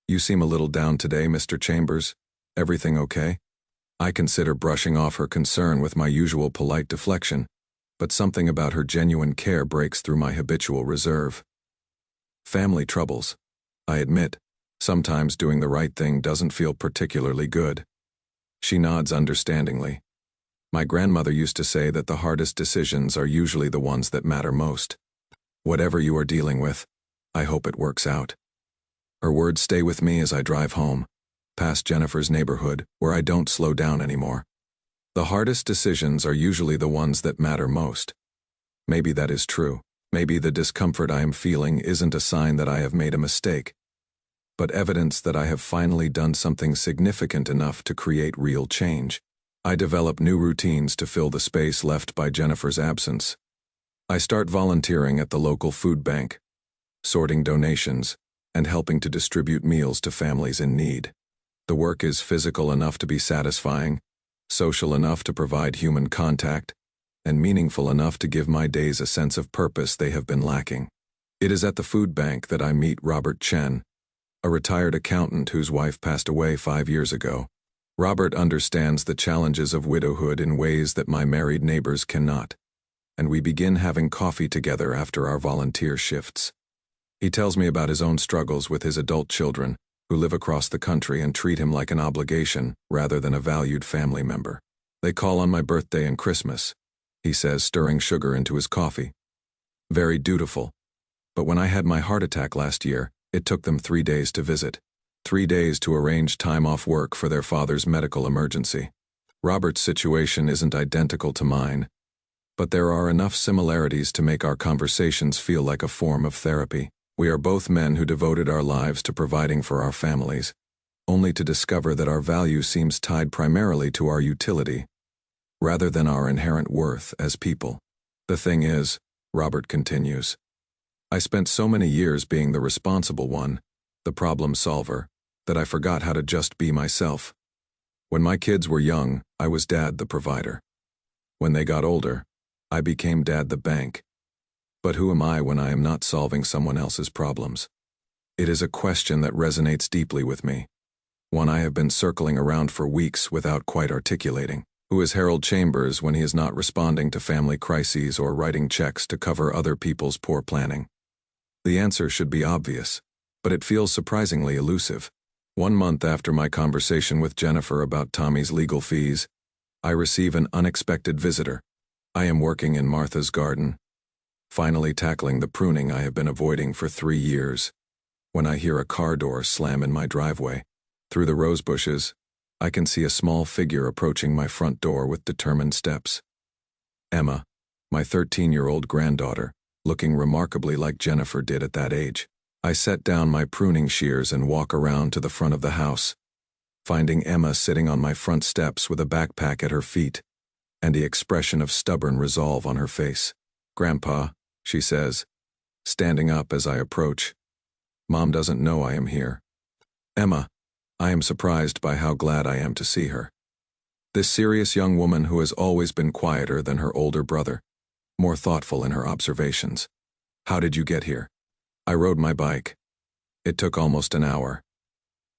"You seem a little down today, Mr. Chambers. Everything okay?" I consider brushing off her concern with my usual polite deflection, but something about her genuine care breaks through my habitual reserve. "Family troubles. I admit, sometimes doing the right thing doesn't feel particularly good." She nods understandingly. "My grandmother used to say that the hardest decisions are usually the ones that matter most. Whatever you are dealing with, I hope it works out." Her words stay with me as I drive home, past Jennifer's neighborhood, where I don't slow down anymore. The hardest decisions are usually the ones that matter most. Maybe that is true. Maybe the discomfort I am feeling isn't a sign that I have made a mistake, but evidence that I have finally done something significant enough to create real change. I develop new routines to fill the space left by Jennifer's absence. I start volunteering at the local food bank, sorting donations, and helping to distribute meals to families in need. The work is physical enough to be satisfying, social enough to provide human contact, and meaningful enough to give my days a sense of purpose they have been lacking. It is at the food bank that I meet Robert Chen, a retired accountant whose wife passed away 5 years ago. Robert understands the challenges of widowhood in ways that my married neighbors cannot, and we begin having coffee together after our volunteer shifts. He tells me about his own struggles with his adult children, who live across the country and treat him like an obligation rather than a valued family member. "They call on my birthday and Christmas," he says, stirring sugar into his coffee. "Very dutiful. But when I had my heart attack last year, it took them 3 days to visit. 3 days to arrange time off work for their father's medical emergency." Robert's situation isn't identical to mine, but there are enough similarities to make our conversations feel like a form of therapy. We are both men who devoted our lives to providing for our families, only to discover that our value seems tied primarily to our utility, rather than our inherent worth as people. "The thing is," Robert continues, "I spent so many years being the responsible one, the problem solver, that I forgot how to just be myself. When my kids were young, I was Dad the provider. When they got older, I became Dad the bank. But who am I when I am not solving someone else's problems?" It is a question that resonates deeply with me, one I have been circling around for weeks without quite articulating. Who is Harold Chambers when he is not responding to family crises or writing checks to cover other people's poor planning? The answer should be obvious, but it feels surprisingly elusive. 1 month after my conversation with Jennifer about Tommy's legal fees, I receive an unexpected visitor. I am working in Martha's garden, finally tackling the pruning I have been avoiding for 3 years, when I hear a car door slam in my driveway. Through the rose bushes, I can see a small figure approaching my front door with determined steps. Emma, my 13-year-old granddaughter, looking remarkably like Jennifer did at that age. I set down my pruning shears and walk around to the front of the house, finding Emma sitting on my front steps with a backpack at her feet and the expression of stubborn resolve on her face. "Grandpa," she says, standing up as I approach. "Mom doesn't know I am here." "Emma," I am surprised by how glad I am to see her. This serious young woman who has always been quieter than her older brother, more thoughtful in her observations. "How did you get here?" "I rode my bike. It took almost an hour."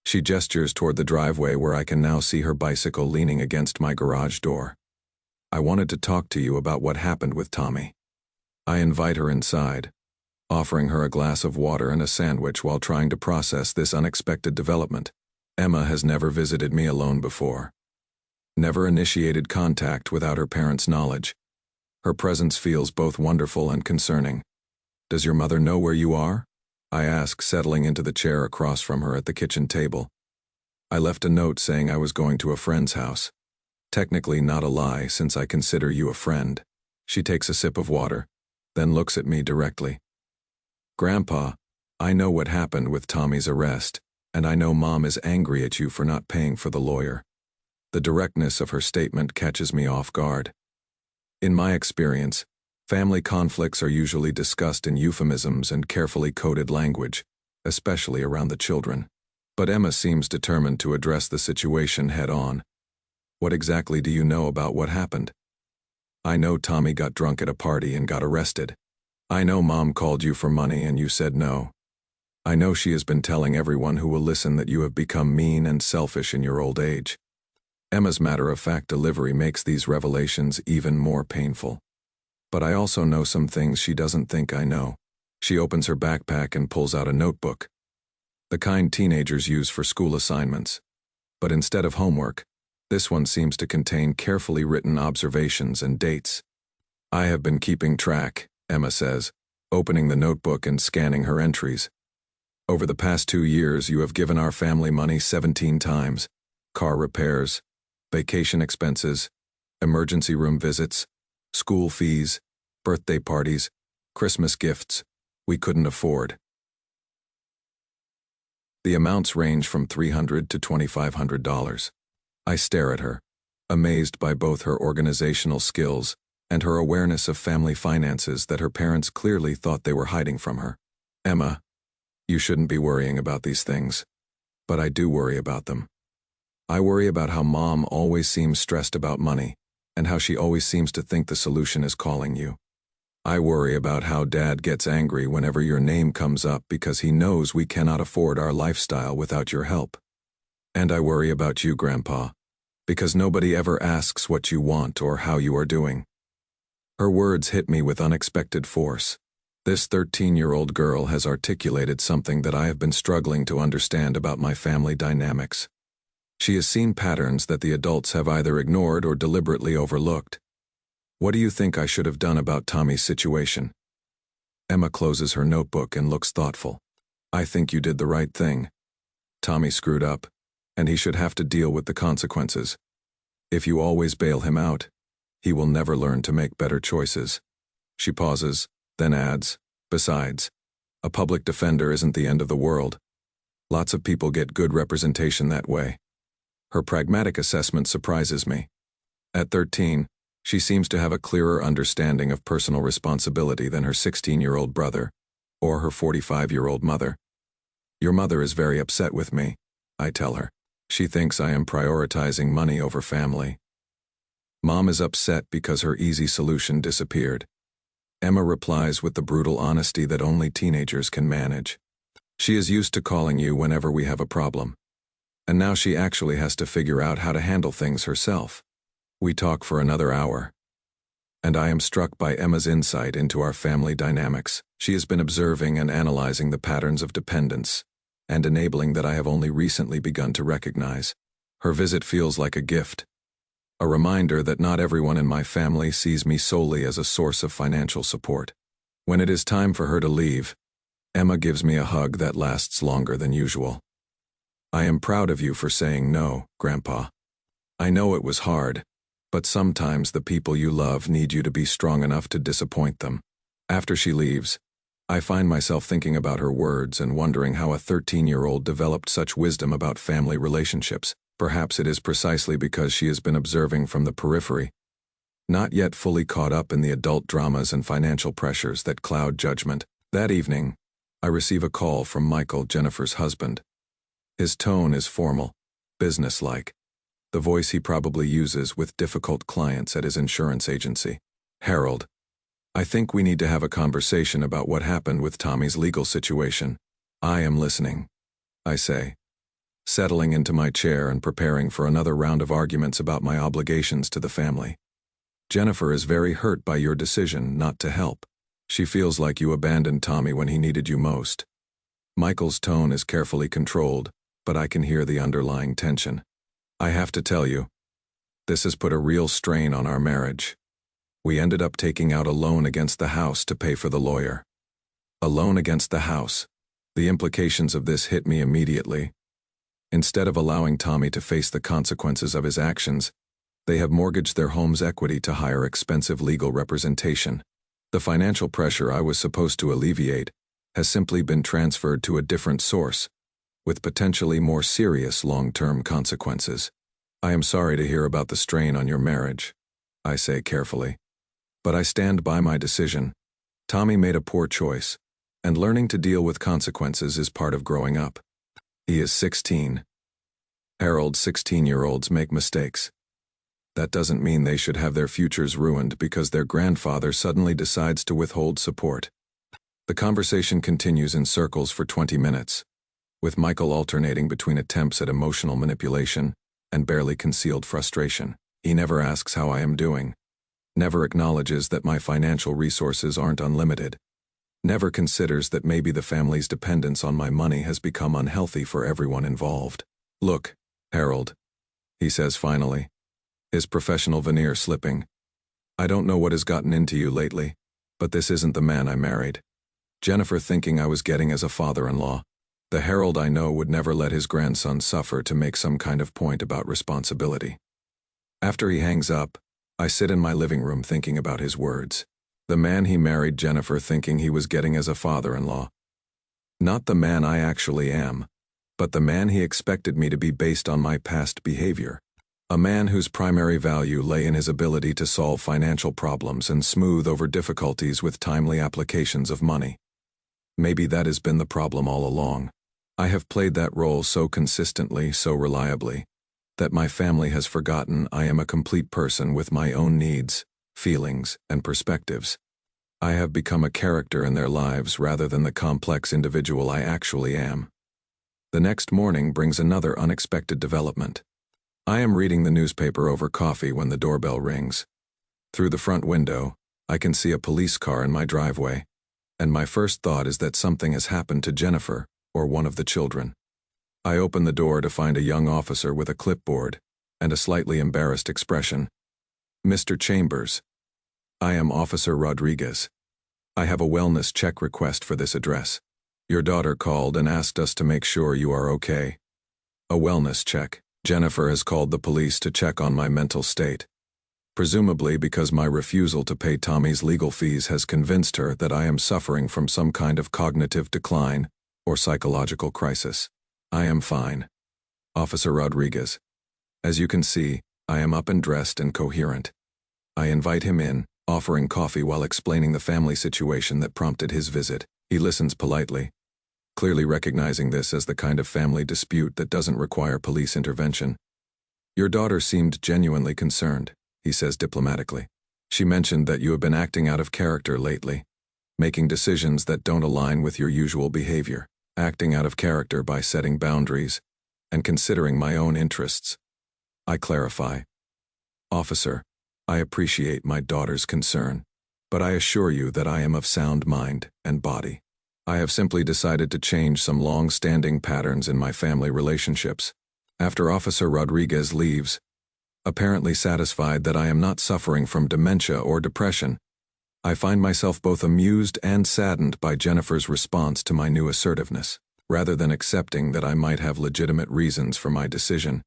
She gestures toward the driveway where I can now see her bicycle leaning against my garage door. "I wanted to talk to you about what happened with Tommy." I invite her inside, offering her a glass of water and a sandwich while trying to process this unexpected development. Emma has never visited me alone before. Never initiated contact without her parents' knowledge. Her presence feels both wonderful and concerning. "Does your mother know where you are?" I ask, settling into the chair across from her at the kitchen table. "I left a note saying I was going to a friend's house. Technically not a lie, since I consider you a friend." She takes a sip of water, then looks at me directly. "Grandpa, I know what happened with Tommy's arrest, and I know Mom is angry at you for not paying for the lawyer." The directness of her statement catches me off guard. In my experience, family conflicts are usually discussed in euphemisms and carefully coded language, especially around the children. But Emma seems determined to address the situation head-on. "What exactly do you know about what happened?" "I know Tommy got drunk at a party and got arrested. I know Mom called you for money and you said no. I know she has been telling everyone who will listen that you have become mean and selfish in your old age." Emma's matter-of-fact delivery makes these revelations even more painful. But I also know some things she doesn't think I know. She opens her backpack and pulls out a notebook, the kind teenagers use for school assignments. But instead of homework, this one seems to contain carefully written observations and dates. "I have been keeping track," Emma says, opening the notebook and scanning her entries. "Over the past 2 years, you have given our family money 17 times. Car repairs, vacation expenses, emergency room visits, school fees, birthday parties, Christmas gifts we couldn't afford." The amounts range from $300 to $2,500. I stare at her, amazed by both her organizational skills and her awareness of family finances that her parents clearly thought they were hiding from her. "Emma, you shouldn't be worrying about these things. But I do worry about them. I worry about how Mom always seems stressed about money, and how she always seems to think the solution is calling you. I worry about how Dad gets angry whenever your name comes up because he knows we cannot afford our lifestyle without your help. And I worry about you, Grandpa, because nobody ever asks what you want or how you are doing." Her words hit me with unexpected force. This 13-year-old girl has articulated something that I have been struggling to understand about my family dynamics. She has seen patterns that the adults have either ignored or deliberately overlooked. "What do you think I should have done about Tommy's situation?" Emma closes her notebook and looks thoughtful. "I think you did the right thing. Tommy screwed up, and he should have to deal with the consequences. If you always bail him out, he will never learn to make better choices." She pauses, then adds, "Besides, a public defender isn't the end of the world. Lots of people get good representation that way." Her pragmatic assessment surprises me. At 13, she seems to have a clearer understanding of personal responsibility than her 16-year-old brother, or her 45-year-old mother. "Your mother is very upset with me," I tell her. "She thinks I am prioritizing money over family." Mom is upset because her easy solution disappeared. Emma replies with the brutal honesty that only teenagers can manage. "She is used to calling you whenever we have a problem. And now she actually has to figure out how to handle things herself." We talk for another hour, and I am struck by Emma's insight into our family dynamics. She has been observing and analyzing the patterns of dependence and enabling that I have only recently begun to recognize. Her visit feels like a gift, a reminder that not everyone in my family sees me solely as a source of financial support. When it is time for her to leave, Emma gives me a hug that lasts longer than usual. "I am proud of you for saying no, Grandpa. I know it was hard, but sometimes the people you love need you to be strong enough to disappoint them." After she leaves, I find myself thinking about her words and wondering how a 13-year-old developed such wisdom about family relationships. Perhaps it is precisely because she has been observing from the periphery, not yet fully caught up in the adult dramas and financial pressures that cloud judgment. That evening, I receive a call from Michael, Jennifer's husband. His tone is formal, businesslike, the voice he probably uses with difficult clients at his insurance agency. "Harold, I think we need to have a conversation about what happened with Tommy's legal situation." "I am listening," I say, settling into my chair and preparing for another round of arguments about my obligations to the family. "Jennifer is very hurt by your decision not to help. She feels like you abandoned Tommy when he needed you most." Michael's tone is carefully controlled, but I can hear the underlying tension. "I have to tell you, this has put a real strain on our marriage. We ended up taking out a loan against the house to pay for the lawyer." A loan against the house. The implications of this hit me immediately. Instead of allowing Tommy to face the consequences of his actions, they have mortgaged their home's equity to hire expensive legal representation. The financial pressure I was supposed to alleviate has simply been transferred to a different source, with potentially more serious long-term consequences. "I am sorry to hear about the strain on your marriage," I say carefully. "But I stand by my decision. Tommy made a poor choice, and learning to deal with consequences is part of growing up. He is 16. Harold, 16-year-olds make mistakes. That doesn't mean they should have their futures ruined because their grandfather suddenly decides to withhold support." The conversation continues in circles for 20 minutes, with Michael alternating between attempts at emotional manipulation and barely concealed frustration. He never asks how I am doing, never acknowledges that my financial resources aren't unlimited, never considers that maybe the family's dependence on my money has become unhealthy for everyone involved. "Look, Harold," he says finally, his professional veneer slipping. "I don't know what has gotten into you lately, but this isn't the man I married. Jennifer thinking I was getting as a father-in-law. The Harold I know would never let his grandson suffer to make some kind of point about responsibility." After he hangs up, I sit in my living room thinking about his words. The man he married Jennifer thinking he was getting as a father-in-law. Not the man I actually am, but the man he expected me to be based on my past behavior. A man whose primary value lay in his ability to solve financial problems and smooth over difficulties with timely applications of money. Maybe that has been the problem all along. I have played that role so consistently, so reliably, that my family has forgotten I am a complete person with my own needs, feelings, and perspectives. I have become a character in their lives rather than the complex individual I actually am. The next morning brings another unexpected development. I am reading the newspaper over coffee when the doorbell rings. Through the front window, I can see a police car in my driveway, and my first thought is that something has happened to Jennifer or one of the children. I open the door to find a young officer with a clipboard and a slightly embarrassed expression. "Mr. Chambers, I am Officer Rodriguez. I have a wellness check request for this address. Your daughter called and asked us to make sure you are okay." A wellness check. Jennifer has called the police to check on my mental state, presumably because my refusal to pay Tommy's legal fees has convinced her that I am suffering from some kind of cognitive decline or psychological crisis. "I am fine, Officer Rodriguez. As you can see, I am up and dressed and coherent." I invite him in, offering coffee while explaining the family situation that prompted his visit. He listens politely, clearly recognizing this as the kind of family dispute that doesn't require police intervention. "Your daughter seemed genuinely concerned," he says diplomatically. "She mentioned that you have been acting out of character lately, making decisions that don't align with your usual behavior, acting out of character by setting boundaries and considering my own interests." I clarify. "Officer, I appreciate my daughter's concern, but I assure you that I am of sound mind and body. I have simply decided to change some long-standing patterns in my family relationships." After Officer Rodriguez leaves, apparently satisfied that I am not suffering from dementia or depression, I find myself both amused and saddened by Jennifer's response to my new assertiveness. Rather than accepting that I might have legitimate reasons for my decision,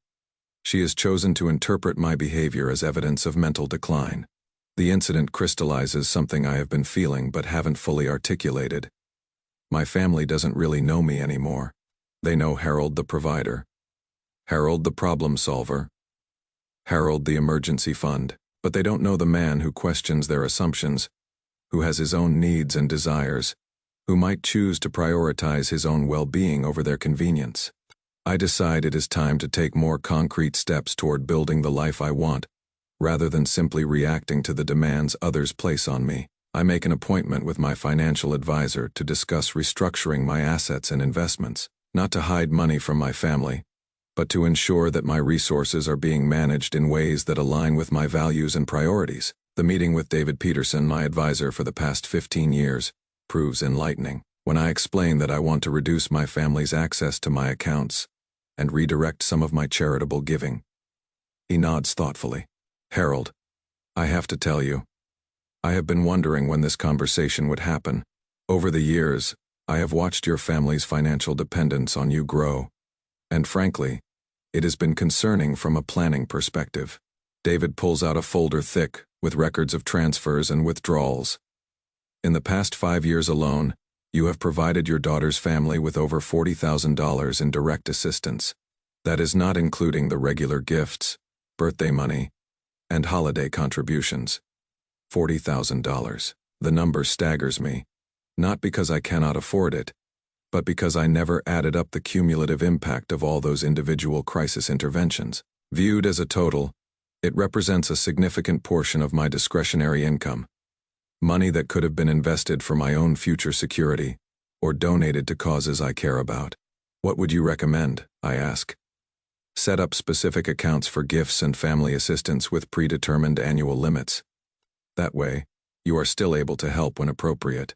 she has chosen to interpret my behavior as evidence of mental decline. The incident crystallizes something I have been feeling but haven't fully articulated. My family doesn't really know me anymore. They know Harold the provider, Harold the problem solver, Harold the emergency fund, but they don't know the man who questions their assumptions, who has his own needs and desires, who might choose to prioritize his own well-being over their convenience. I decide it is time to take more concrete steps toward building the life I want, rather than simply reacting to the demands others place on me. I make an appointment with my financial advisor to discuss restructuring my assets and investments, not to hide money from my family, but to ensure that my resources are being managed in ways that align with my values and priorities. The meeting with David Peterson, my advisor for the past 15 years, proves enlightening. When I explain that I want to reduce my family's access to my accounts and redirect some of my charitable giving, he nods thoughtfully. Harold, I have to tell you, I have been wondering when this conversation would happen. Over the years, I have watched your family's financial dependence on you grow, and frankly, it has been concerning from a planning perspective. David pulls out a folder thick with records of transfers and withdrawals. In the past 5 years alone, you have provided your daughter's family with over $40,000 in direct assistance. That is not including the regular gifts, birthday money, and holiday contributions. $40,000. The number staggers me, not because I cannot afford it, but because I never added up the cumulative impact of all those individual crisis interventions. Viewed as a total, it represents a significant portion of my discretionary income, money that could have been invested for my own future security or donated to causes I care about. What would you recommend? I ask. Set up specific accounts for gifts and family assistance with predetermined annual limits. That way, you are still able to help when appropriate,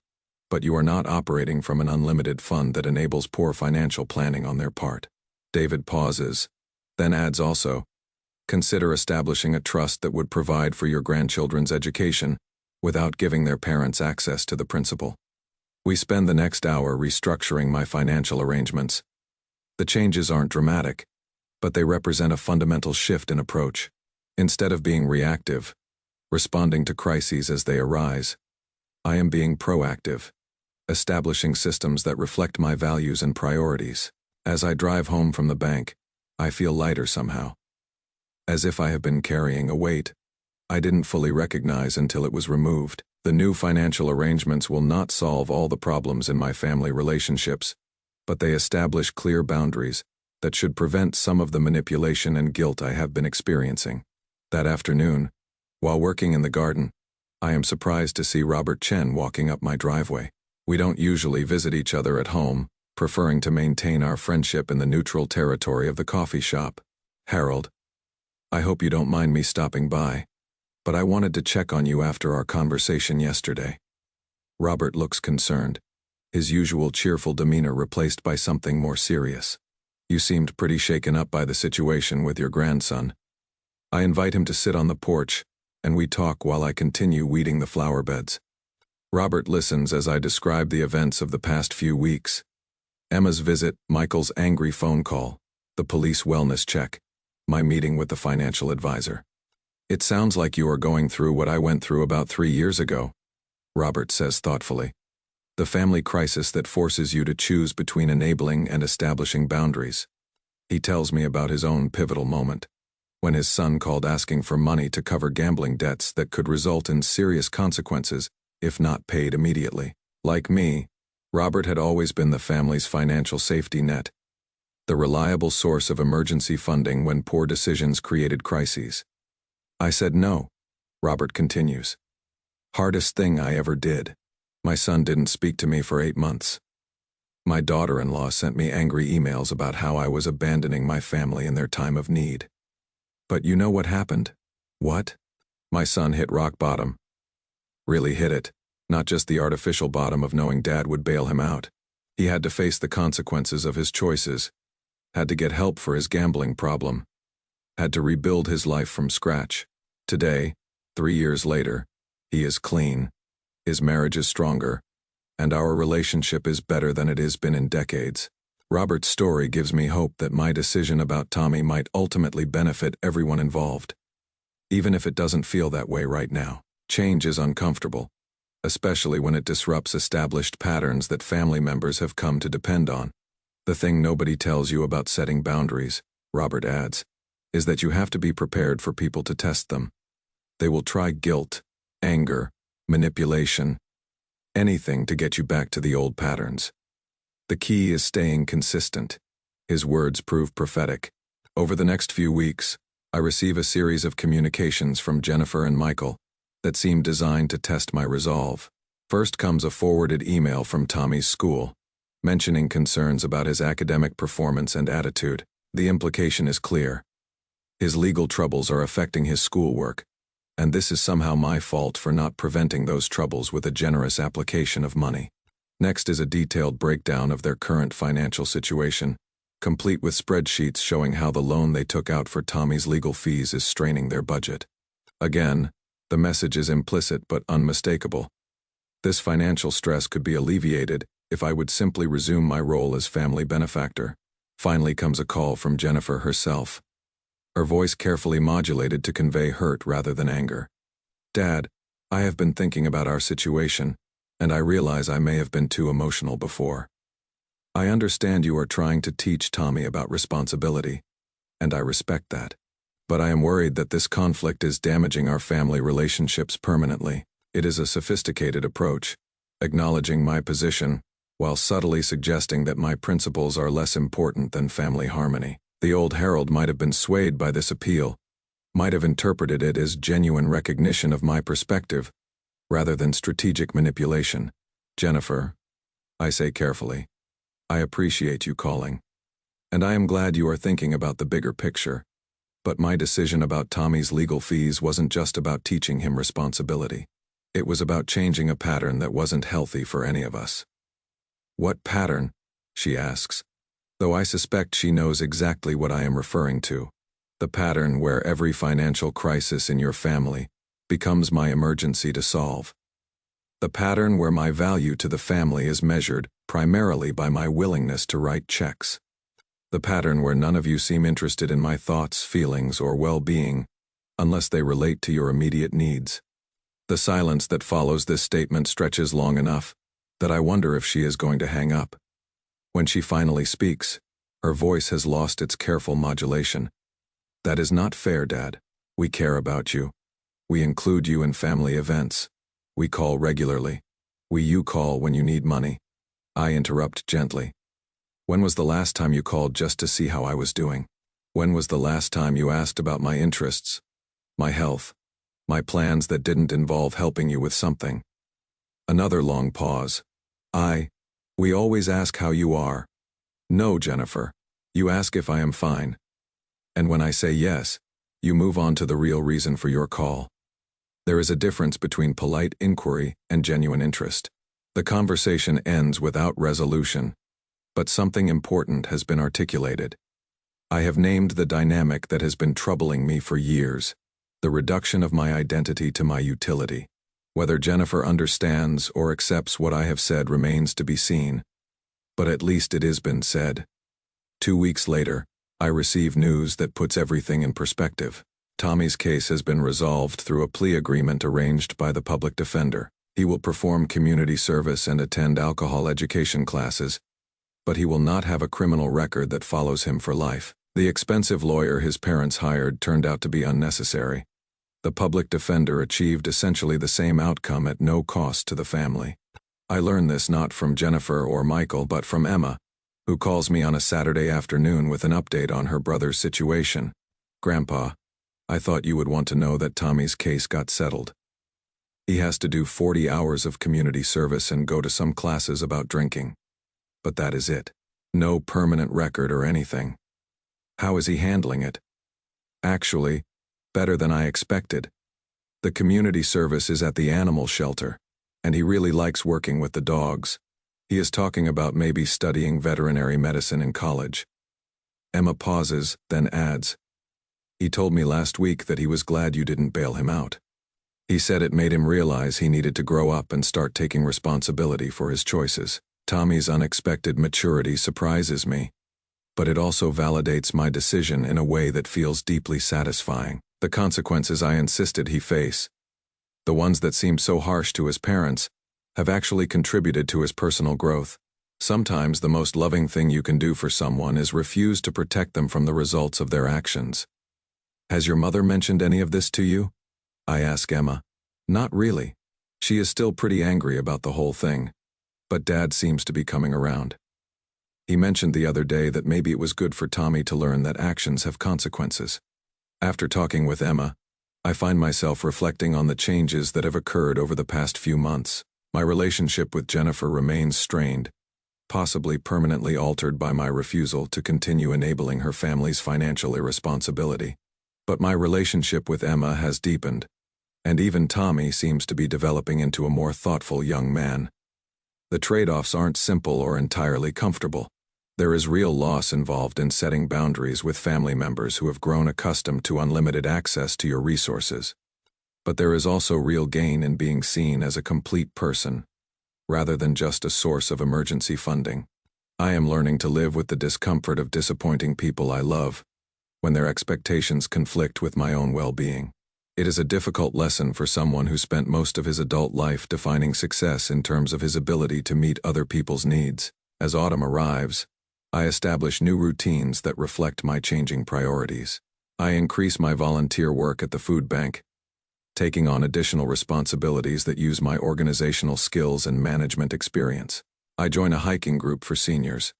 but you are not operating from an unlimited fund that enables poor financial planning on their part. David pauses, then adds also, consider establishing a trust that would provide for your grandchildren's education without giving their parents access to the principal. We spend the next hour restructuring my financial arrangements. The changes aren't dramatic, but they represent a fundamental shift in approach. Instead of being reactive, responding to crises as they arise, I am being proactive, establishing systems that reflect my values and priorities. As I drive home from the bank, I feel lighter somehow, as if I have been carrying a weight I didn't fully recognize until it was removed. The new financial arrangements will not solve all the problems in my family relationships, but they establish clear boundaries that should prevent some of the manipulation and guilt I have been experiencing. That afternoon, while working in the garden, I am surprised to see Robert Chen walking up my driveway. We don't usually visit each other at home, preferring to maintain our friendship in the neutral territory of the coffee shop. Harold, I hope you don't mind me stopping by, but I wanted to check on you after our conversation yesterday. Robert looks concerned, his usual cheerful demeanor replaced by something more serious. You seemed pretty shaken up by the situation with your grandson. I invite him to sit on the porch, and we talk while I continue weeding the flower beds. Robert listens as I describe the events of the past few weeks. Emma's visit, Michael's angry phone call, the police wellness check, my meeting with the financial advisor. It sounds like you are going through what I went through about 3 years ago, Robert says thoughtfully. The family crisis that forces you to choose between enabling and establishing boundaries. He tells me about his own pivotal moment, when his son called asking for money to cover gambling debts that could result in serious consequences if not paid immediately. Like me, Robert had always been the family's financial safety net, the reliable source of emergency funding when poor decisions created crises. I said no, Robert continues. Hardest thing I ever did. My son didn't speak to me for 8 months. My daughter-in-law sent me angry emails about how I was abandoning my family in their time of need. But you know what happened? What? My son hit rock bottom. Really hit it, not just the artificial bottom of knowing Dad would bail him out. He had to face the consequences of his choices, had to get help for his gambling problem, had to rebuild his life from scratch. Today, 3 years later, he is clean, his marriage is stronger, and our relationship is better than it has been in decades. Robert's story gives me hope that my decision about Tommy might ultimately benefit everyone involved, even if it doesn't feel that way right now. Change is uncomfortable, especially when it disrupts established patterns that family members have come to depend on. The thing nobody tells you about setting boundaries, Robert adds, is that you have to be prepared for people to test them. They will try guilt, anger, manipulation, anything to get you back to the old patterns. The key is staying consistent. His words prove prophetic. Over the next few weeks, I receive a series of communications from Jennifer and Michael that seem designed to test my resolve. First comes a forwarded email from Tommy's school, mentioning concerns about his academic performance and attitude. The implication is clear. His legal troubles are affecting his schoolwork, and this is somehow my fault for not preventing those troubles with a generous application of money. Next is a detailed breakdown of their current financial situation, complete with spreadsheets showing how the loan they took out for Tommy's legal fees is straining their budget. Again, the message is implicit but unmistakable. This financial stress could be alleviated if I would simply resume my role as family benefactor. Finally comes a call from Jennifer herself, her voice carefully modulated to convey hurt rather than anger. "Dad, I have been thinking about our situation, and I realize I may have been too emotional before. I understand you are trying to teach Tommy about responsibility, and I respect that. But I am worried that this conflict is damaging our family relationships permanently. It is a sophisticated approach, acknowledging my position, while subtly suggesting that my principles are less important than family harmony. The old Harold might have been swayed by this appeal, might have interpreted it as genuine recognition of my perspective, rather than strategic manipulation. Jennifer, I say carefully, I appreciate you calling, and I am glad you are thinking about the bigger picture. But my decision about Tommy's legal fees wasn't just about teaching him responsibility. It was about changing a pattern that wasn't healthy for any of us. What pattern? She asks, though I suspect she knows exactly what I am referring to. The pattern where every financial crisis in your family becomes my emergency to solve. The pattern where my value to the family is measured primarily by my willingness to write checks. The pattern where none of you seem interested in my thoughts, feelings, or well-being, unless they relate to your immediate needs. The silence that follows this statement stretches long enough that I wonder if she is going to hang up. When she finally speaks, her voice has lost its careful modulation. "That is not fair, Dad. We care about you. We include you in family events. We call regularly. You call when you need money." I interrupt gently. "When was the last time you called just to see how I was doing? When was the last time you asked about my interests, my health, my plans that didn't involve helping you with something?" Another long pause. We always ask how you are." "No, Jennifer. You ask if I am fine. And when I say yes, you move on to the real reason for your call." There is a difference between polite inquiry and genuine interest. The conversation ends without resolution, but something important has been articulated. I have named the dynamic that has been troubling me for years, the reduction of my identity to my utility. Whether Jennifer understands or accepts what I have said remains to be seen, but at least it has been said. 2 weeks later, I receive news that puts everything in perspective. Tommy's case has been resolved through a plea agreement arranged by the public defender. He will perform community service and attend alcohol education classes, but he will not have a criminal record that follows him for life. The expensive lawyer his parents hired turned out to be unnecessary. The public defender achieved essentially the same outcome at no cost to the family. I learn this not from Jennifer or Michael but from Emma, who calls me on a Saturday afternoon with an update on her brother's situation. "Grandpa, I thought you would want to know that Tommy's case got settled. He has to do 40 hours of community service and go to some classes about drinking. But that is it. No permanent record or anything. How is he handling it?" "Actually, better than I expected. The community service is at the animal shelter, and he really likes working with the dogs. He is talking about maybe studying veterinary medicine in college." Emma pauses, then adds, "He told me last week that he was glad you didn't bail him out. He said it made him realize he needed to grow up and start taking responsibility for his choices." Tommy's unexpected maturity surprises me, but it also validates my decision in a way that feels deeply satisfying. The consequences I insisted he face, The ones that seemed so harsh to his parents have actually contributed to his personal growth. Sometimes the most loving thing you can do for someone is refuse to protect them from the results of their actions. Has your mother mentioned any of this to you? I ask Emma. Not really. She is still pretty angry about the whole thing, but Dad seems to be coming around. He mentioned the other day that maybe it was good for Tommy to learn that actions have consequences. After talking with Emma, I find myself reflecting on the changes that have occurred over the past few months. My relationship with Jennifer remains strained, possibly permanently altered by my refusal to continue enabling her family's financial irresponsibility. But my relationship with Emma has deepened, and even Tommy seems to be developing into a more thoughtful young man. The trade-offs aren't simple or entirely comfortable. There is real loss involved in setting boundaries with family members who have grown accustomed to unlimited access to your resources. But there is also real gain in being seen as a complete person, rather than just a source of emergency funding. I am learning to live with the discomfort of disappointing people I love, when their expectations conflict with my own well-being. It is a difficult lesson for someone who spent most of his adult life defining success in terms of his ability to meet other people's needs. As autumn arrives, I establish new routines that reflect my changing priorities. I increase my volunteer work at the food bank, taking on additional responsibilities that use my organizational skills and management experience. I join a hiking group for seniors,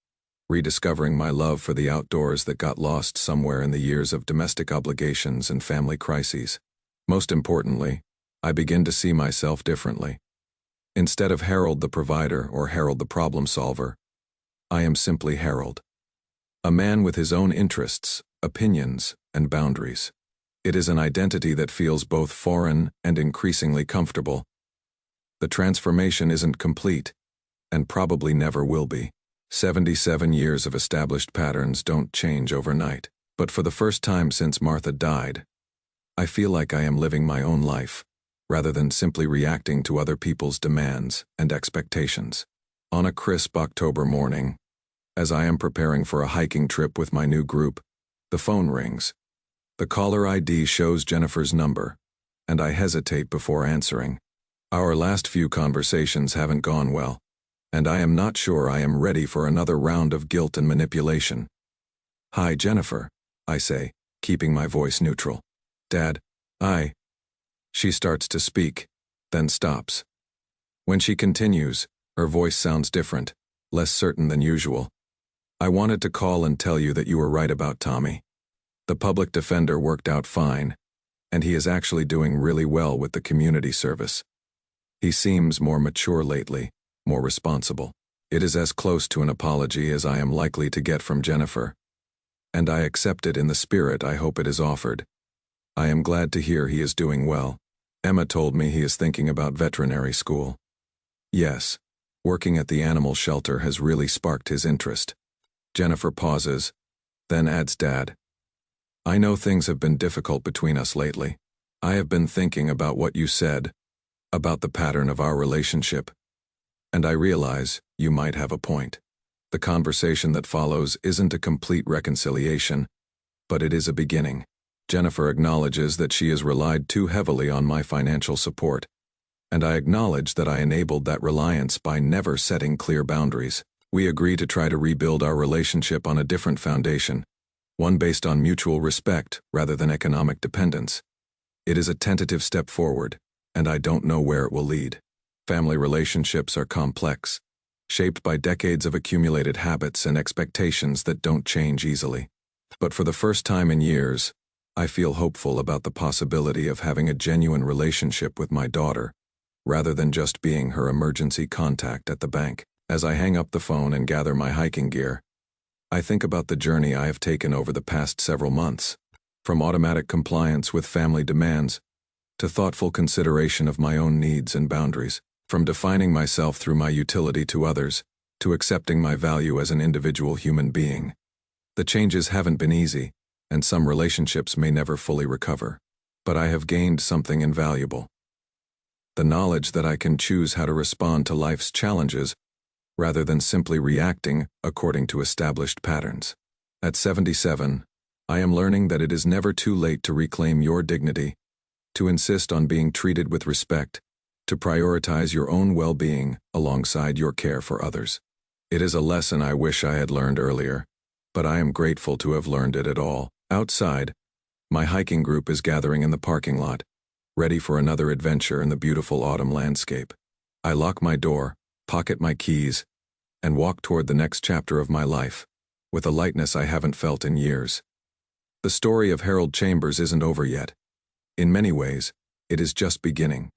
rediscovering my love for the outdoors that got lost somewhere in the years of domestic obligations and family crises. Most importantly, I begin to see myself differently. Instead of Harold the provider or Harold the problem solver, I am simply Harold, a man with his own interests, opinions, and boundaries. It is an identity that feels both foreign and increasingly comfortable. The transformation isn't complete, and probably never will be. 77 years of established patterns don't change overnight, but for the first time since Martha died, I feel like I am living my own life, rather than simply reacting to other people's demands and expectations. On a crisp October morning, as I am preparing for a hiking trip with my new group, the phone rings. The caller ID shows Jennifer's number, and I hesitate before answering. Our last few conversations haven't gone well, and I am not sure I am ready for another round of guilt and manipulation. "Hi, Jennifer," I say, keeping my voice neutral. "Dad, She starts to speak, then stops. When she continues, her voice sounds different, less certain than usual. "I wanted to call and tell you that you were right about Tommy. The public defender worked out fine, and he is actually doing really well with the community service. He seems more mature lately, more responsible." It is as close to an apology as I am likely to get from Jennifer, and I accept it in the spirit I hope it is offered. I am glad to hear he is doing well. Emma told me he is thinking about veterinary school. Yes, working at the animal shelter has really sparked his interest. Jennifer pauses, then adds, "Dad, I know things have been difficult between us lately. I have been thinking about what you said, about the pattern of our relationship, and I realize you might have a point." The conversation that follows isn't a complete reconciliation, but it is a beginning. Jennifer acknowledges that she has relied too heavily on my financial support, and I acknowledge that I enabled that reliance by never setting clear boundaries. We agree to try to rebuild our relationship on a different foundation, one based on mutual respect rather than economic dependence. It is a tentative step forward, and I don't know where it will lead. Family relationships are complex, shaped by decades of accumulated habits and expectations that don't change easily. But for the first time in years, I feel hopeful about the possibility of having a genuine relationship with my daughter, rather than just being her emergency contact at the bank. As I hang up the phone and gather my hiking gear, I think about the journey I have taken over the past several months, from automatic compliance with family demands to thoughtful consideration of my own needs and boundaries, from defining myself through my utility to others to accepting my value as an individual human being. The changes haven't been easy, and some relationships may never fully recover, but I have gained something invaluable: the knowledge that I can choose how to respond to life's challenges rather than simply reacting according to established patterns. At 77, I am learning that it is never too late to reclaim your dignity, to insist on being treated with respect, to prioritize your own well-being alongside your care for others. It is a lesson I wish I had learned earlier, but I am grateful to have learned it at all. Outside, my hiking group is gathering in the parking lot, ready for another adventure in the beautiful autumn landscape. I lock my door, pocket my keys, and walk toward the next chapter of my life, with a lightness I haven't felt in years. The story of Harold Chambers isn't over yet. In many ways, it is just beginning.